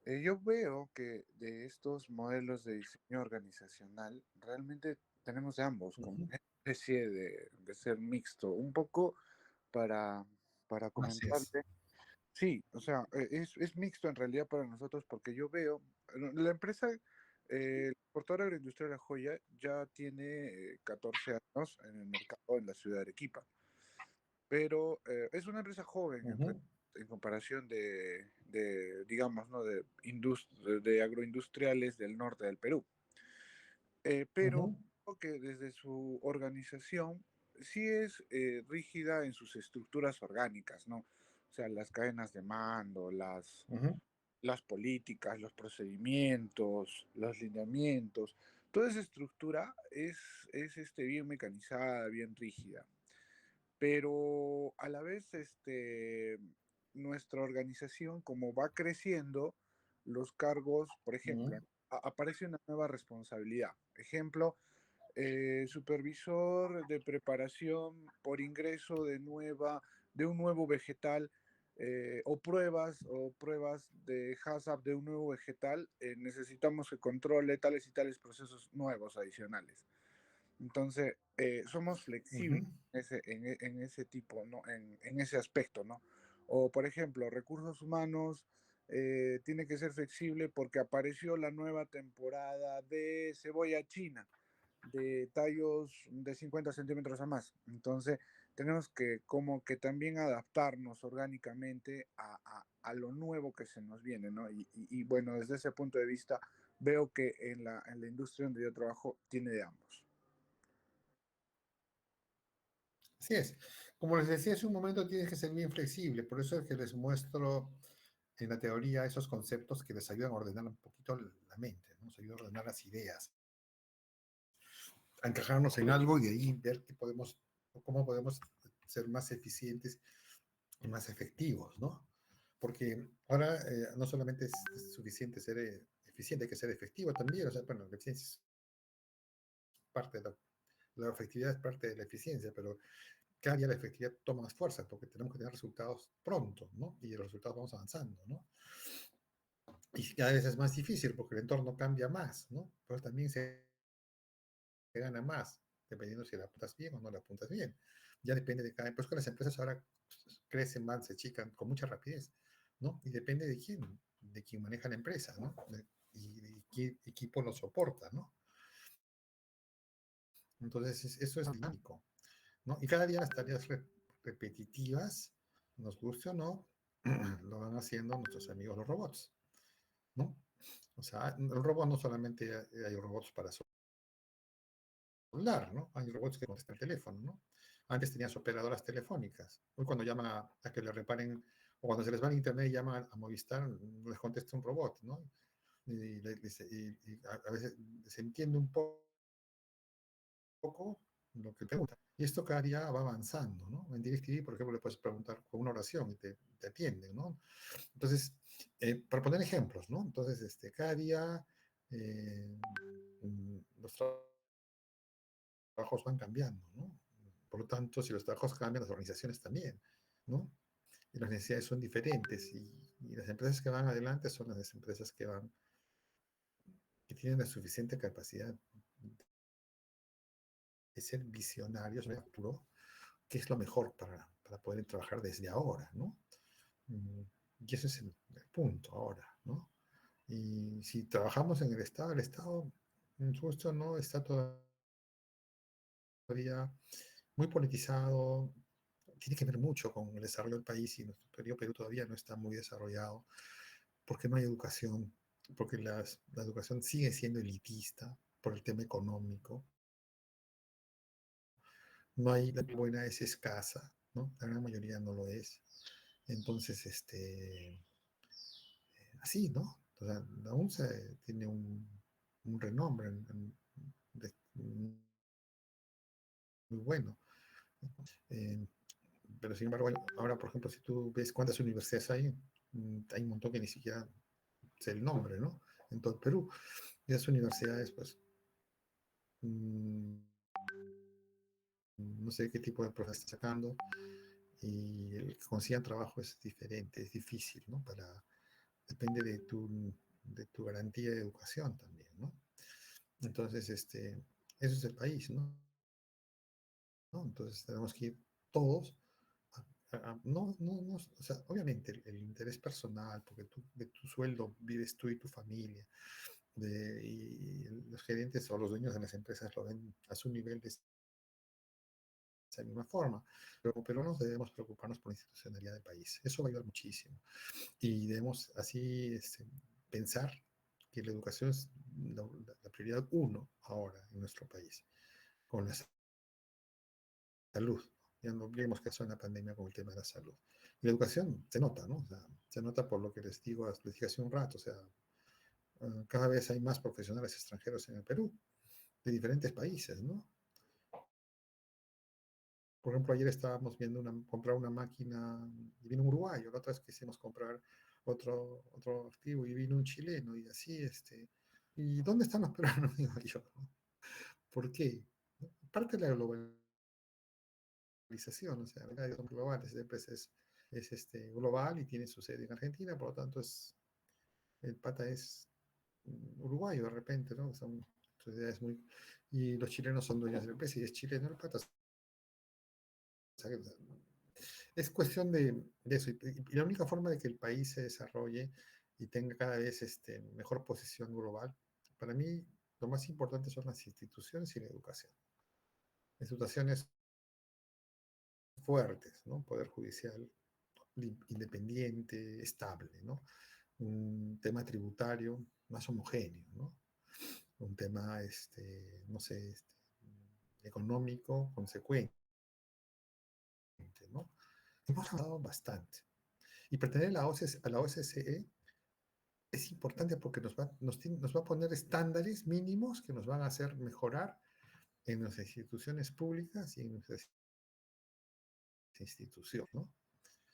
yo veo que de estos modelos de diseño organizacional, realmente tenemos de ambos, como Ujú. una especie de ser mixto. Un poco para, para Así es. comentarte. Sí, o sea, es mixto en realidad para nosotros porque yo veo, la empresa, el portal agroindustrial La Joya ya tiene 14 años en el mercado en la ciudad de Arequipa, pero es una empresa joven Ujú, en comparación digamos, ¿no? de agroindustriales del norte del Perú. Pero ujú, creo que desde su organización sí es rígida en sus estructuras orgánicas, ¿no? O sea, las cadenas de mando, ujú. las políticas, los procedimientos, los lineamientos, toda esa estructura es bien mecanizada, bien rígida, pero a la vez nuestra organización, como va creciendo, los cargos, por ejemplo, aparece una nueva responsabilidad. Ejemplo, supervisor de preparación por ingreso de un nuevo vegetal, o pruebas de HACCP de un nuevo vegetal, necesitamos que controle tales y tales procesos nuevos adicionales. Entonces, somos flexibles Ujú. en ese tipo, ¿no? En ese aspecto, ¿no? O, por ejemplo, recursos humanos, tiene que ser flexible porque apareció la nueva temporada de cebolla china de tallos de 50 centímetros a más. Entonces, tenemos que como que también adaptarnos orgánicamente a lo nuevo que se nos viene, ¿no? Y bueno, desde ese punto de vista, veo que en la industria donde yo trabajo tiene de ambos. Así es. Como les decía hace un momento, tienes que ser bien flexible. Por eso es que les muestro en la teoría esos conceptos que les ayudan a ordenar un poquito la mente, ¿no? Nos ayudan a ordenar las ideas, a encajarnos en algo y de ahí ver cómo podemos ser más eficientes y más efectivos, ¿no? Porque ahora no solamente es suficiente ser eficiente, hay que ser efectivo también. O sea, bueno, la eficiencia es parte de la efectividad es parte de la eficiencia, pero cada día la efectividad toma más fuerza porque tenemos que tener resultados pronto, ¿no? Y los resultados vamos avanzando, ¿no? Y cada vez es más difícil porque el entorno cambia más, ¿no? Pero también se gana más, dependiendo si la apuntas bien o no la apuntas bien. Ya depende de cada... Pues que las empresas ahora crecen más, se achican con mucha rapidez, ¿no? Y depende de quién maneja la empresa, ¿no? Y de qué equipo lo soporta, ¿no? Entonces, eso es dinámico, ¿no? Y cada día las tareas repetitivas, nos guste o no, lo van haciendo nuestros amigos los robots, ¿no? O sea, el robot no solamente hay robots para celular, ¿no? Hay robots que contestan el teléfono, ¿no? Antes tenías operadoras telefónicas. Hoy cuando llaman a que le reparen, o cuando se les va el internet y llaman a Movistar, les contesta un robot, ¿no? Y a veces se entiende un poco lo que pregunta. Y esto cada día va avanzando, ¿no? En DirecTV, por ejemplo, le puedes preguntar con una oración y te atienden, ¿no? Entonces, para poner ejemplos, ¿no? Entonces, cada día eh, los trabajos van cambiando, ¿no? Por lo tanto, si los trabajos cambian, las organizaciones también, ¿no? Y las necesidades son diferentes y las empresas que van adelante son las empresas que tienen la suficiente capacidad de ser visionarios en el futuro, que es lo mejor para poder trabajar desde ahora, ¿no? Mm, Y ese es el punto ahora, ¿no? Y si trabajamos en el Estado, justo no está todavía muy politizado, tiene que ver mucho con el desarrollo del país y nuestro querido Perú todavía no está muy desarrollado porque no hay educación, porque la educación sigue siendo elitista por el tema económico, no hay, la buena es escasa, ¿no? La gran mayoría no lo es. Entonces, así, ¿no? O sea, la UNSA tiene un renombre muy bueno. Eh, pero sin embargo, ahora, por ejemplo, si tú ves cuántas universidades hay, hay un montón que ni siquiera sé el nombre, ¿no? En todo el Perú. Y esas universidades, pues, no sé qué tipo de profesores están sacando y el que consigan trabajo es diferente, es difícil, ¿no? Depende de tu garantía de educación también, ¿no? Entonces, eso es el país, ¿no? Entonces tenemos que ir todos no, o sea, obviamente el interés personal, porque de tu sueldo vives tú y tu familia, y los gerentes o los dueños de las empresas lo ven a su nivel de esa misma forma, pero no debemos preocuparnos por la institucionalidad del país, eso va a ayudar muchísimo, y debemos así pensar que la educación es la prioridad uno ahora en nuestro país, con la salud. Ya no olvidemos que eso en la pandemia con el tema de la salud. Y la educación se nota, ¿no? O sea, se nota por lo que les dije hace un rato, o sea, cada vez hay más profesionales extranjeros en el Perú. de diferentes países, ¿no? Por ejemplo, ayer estábamos viendo comprar una máquina y vino un uruguayo, la otra vez quisimos comprar otro activo y vino un chileno y así, ¿y dónde están los peruanos? Digo yo, ¿no? ¿Por qué? ¿No? Parte de la globalización, o sea, los son globales, la empresa es global y tiene su sede en Argentina, por lo tanto el pata es uruguayo de repente, ¿no? Son sociedades muy... Y los chilenos son dueños de la empresa y es chileno el pata. O sea, es cuestión de eso. Y la única forma de que el país se desarrolle y tenga cada vez mejor posición global, para mí lo más importante son las instituciones y la educación. Instituciones fuertes, ¿no? Poder judicial independiente, estable, ¿no? Un tema tributario más homogéneo, ¿no? Un tema, no sé, económico consecuente, ¿no? Hemos avanzado bastante. Y pertenecer a la OSCE es importante porque nos va a poner estándares mínimos que nos van a hacer mejorar en nuestras instituciones públicas y en nuestras instituciones, ¿no?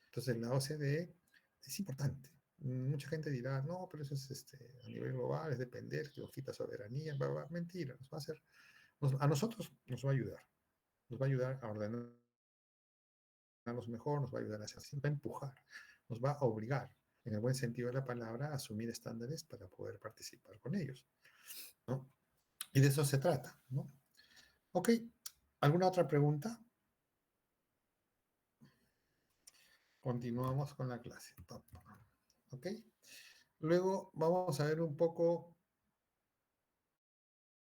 Entonces, la OCDE es importante. Mucha gente dirá, no, pero eso es a nivel global, es depender, que nos quita soberanía, bla, bla. Mentira, nos va a hacer, a nosotros nos va a ayudar. Nos va a ayudar a ordenarnos mejor, nos va a ayudar a hacer, nos va a empujar, nos va a obligar, en el buen sentido de la palabra, a asumir estándares para poder participar con ellos, ¿no? Y de eso se trata, ¿no? Ok, ¿alguna otra pregunta? Continuamos con la clase. Ok, luego vamos a ver un poco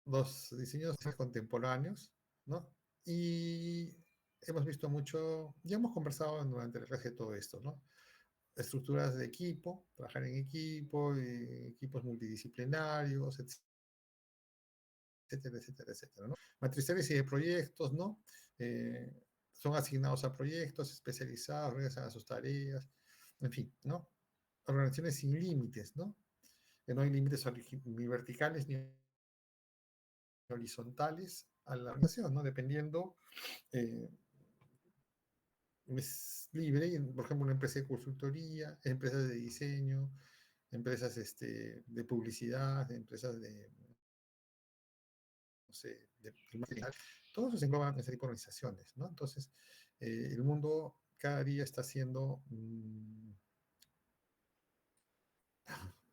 los diseños contemporáneos, ¿no? Y hemos visto mucho, ya hemos conversado durante la clase de todo esto, ¿no? Estructuras de equipo, trabajar en equipo, equipos multidisciplinarios, etcétera, etcétera, etcétera, ¿no? Matrices y de proyectos, ¿no? Son asignados a proyectos especializados, regresan a sus tareas, en fin, ¿no? Organizaciones sin límites, ¿no? Que no hay límites ni verticales ni horizontales a la organización, ¿no? Dependiendo, es libre, por ejemplo, una empresa de consultoría, empresas de diseño, empresas de publicidad, empresas de, no sé, de material, todos se engloban en ese tipo de organizaciones, ¿no? Entonces, el mundo cada día está siendo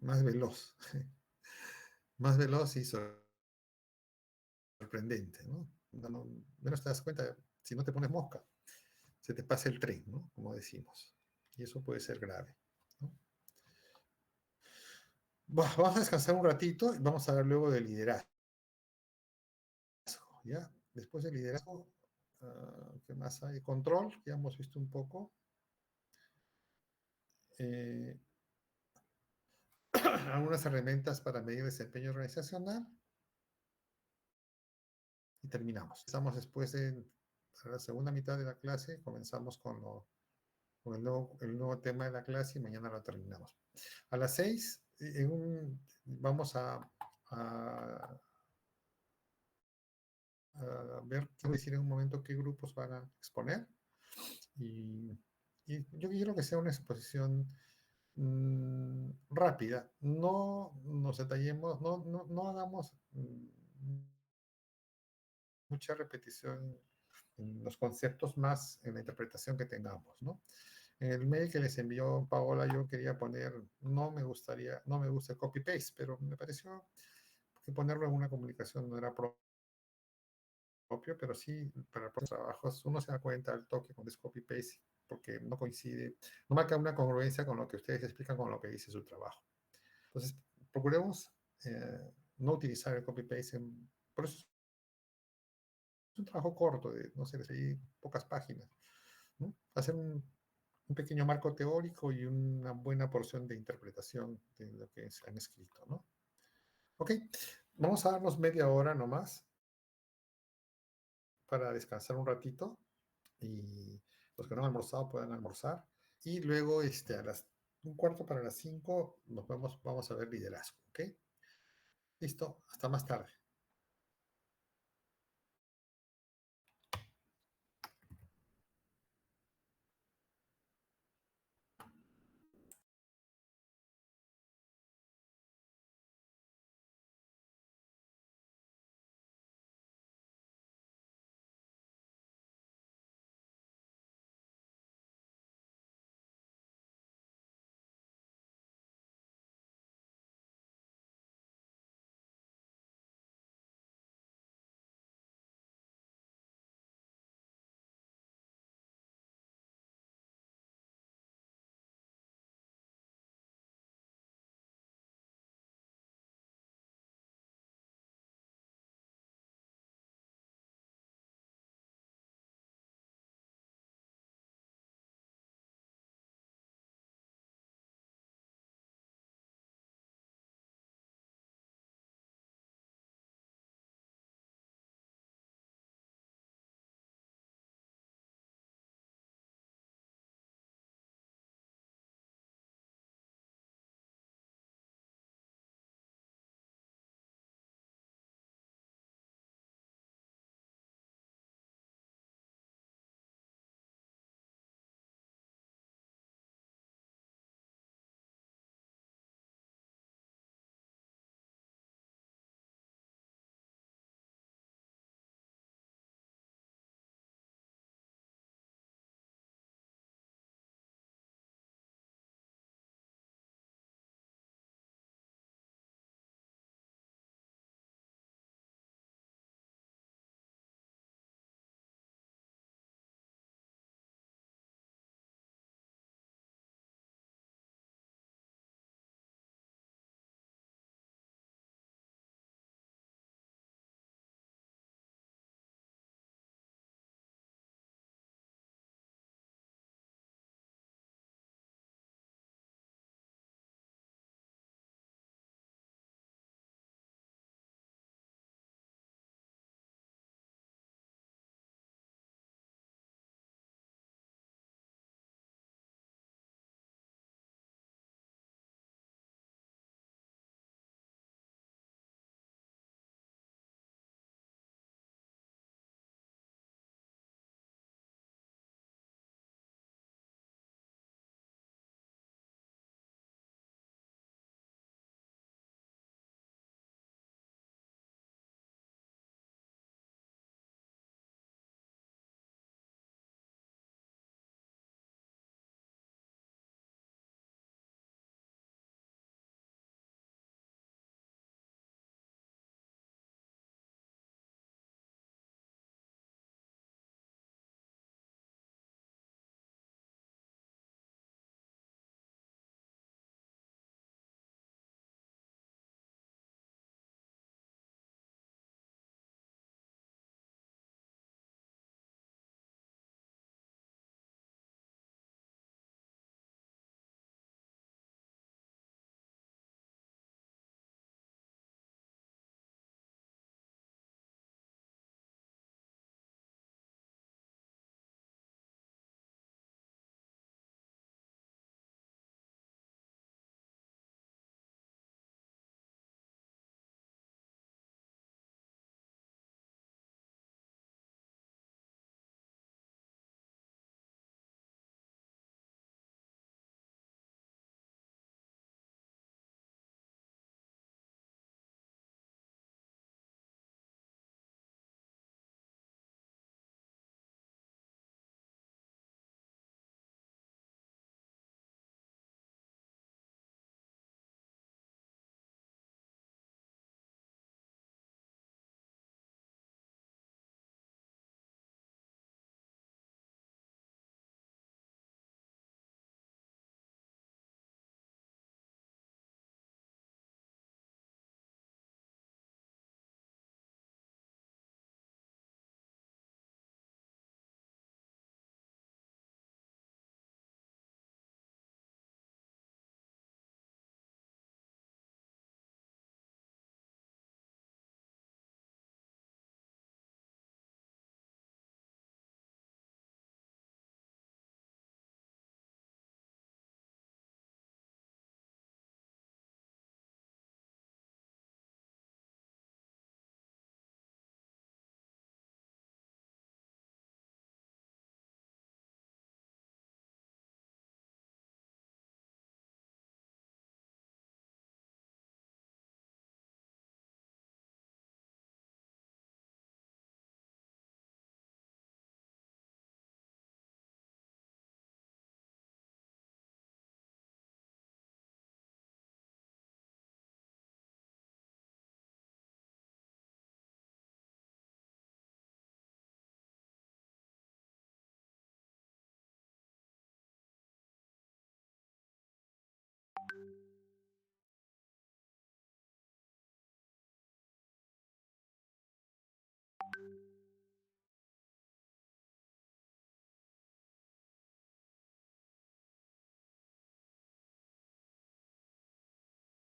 más veloz, más veloz y sorprendente, ¿no? Menos te das cuenta, si no te pones mosca, se te pasa el tren, ¿no? Como decimos. Y eso puede ser grave, ¿no? Vamos a descansar un ratito y vamos a ver luego del liderazgo, ¿ya? Después del liderazgo, ¿qué más hay? Control, ya hemos visto un poco. Algunas herramientas para medir desempeño organizacional. Y terminamos. Estamos después de la segunda mitad de la clase, comenzamos con el nuevo tema de la clase y mañana lo terminamos. A las 6 vamos a ver, voy a decir en un momento qué grupos van a exponer. Y yo quiero que sea una exposición rápida. No nos detallemos, no hagamos mucha repetición en los conceptos más en la interpretación que tengamos, ¿no? En el mail que les envió Paola yo quería poner, no me gusta el copy-paste, pero me pareció que ponerlo en una comunicación no era propio, pero sí para los trabajos uno se da cuenta al toque cuando es copy-paste porque no coincide, no marca una congruencia con lo que ustedes explican con lo que dice su trabajo. Entonces, procuremos no utilizar el copy-paste, por eso es un trabajo corto, de, no sé, de pocas páginas, ¿no? Hacer un pequeño marco teórico y una buena porción de interpretación de lo que se han escrito, ¿no? Ok, vamos a darnos media hora nomás para descansar un ratito y los que no han almorzado puedan almorzar. Y luego, un cuarto para las 5, vamos a ver liderazgo, ¿ok? Listo, hasta más tarde.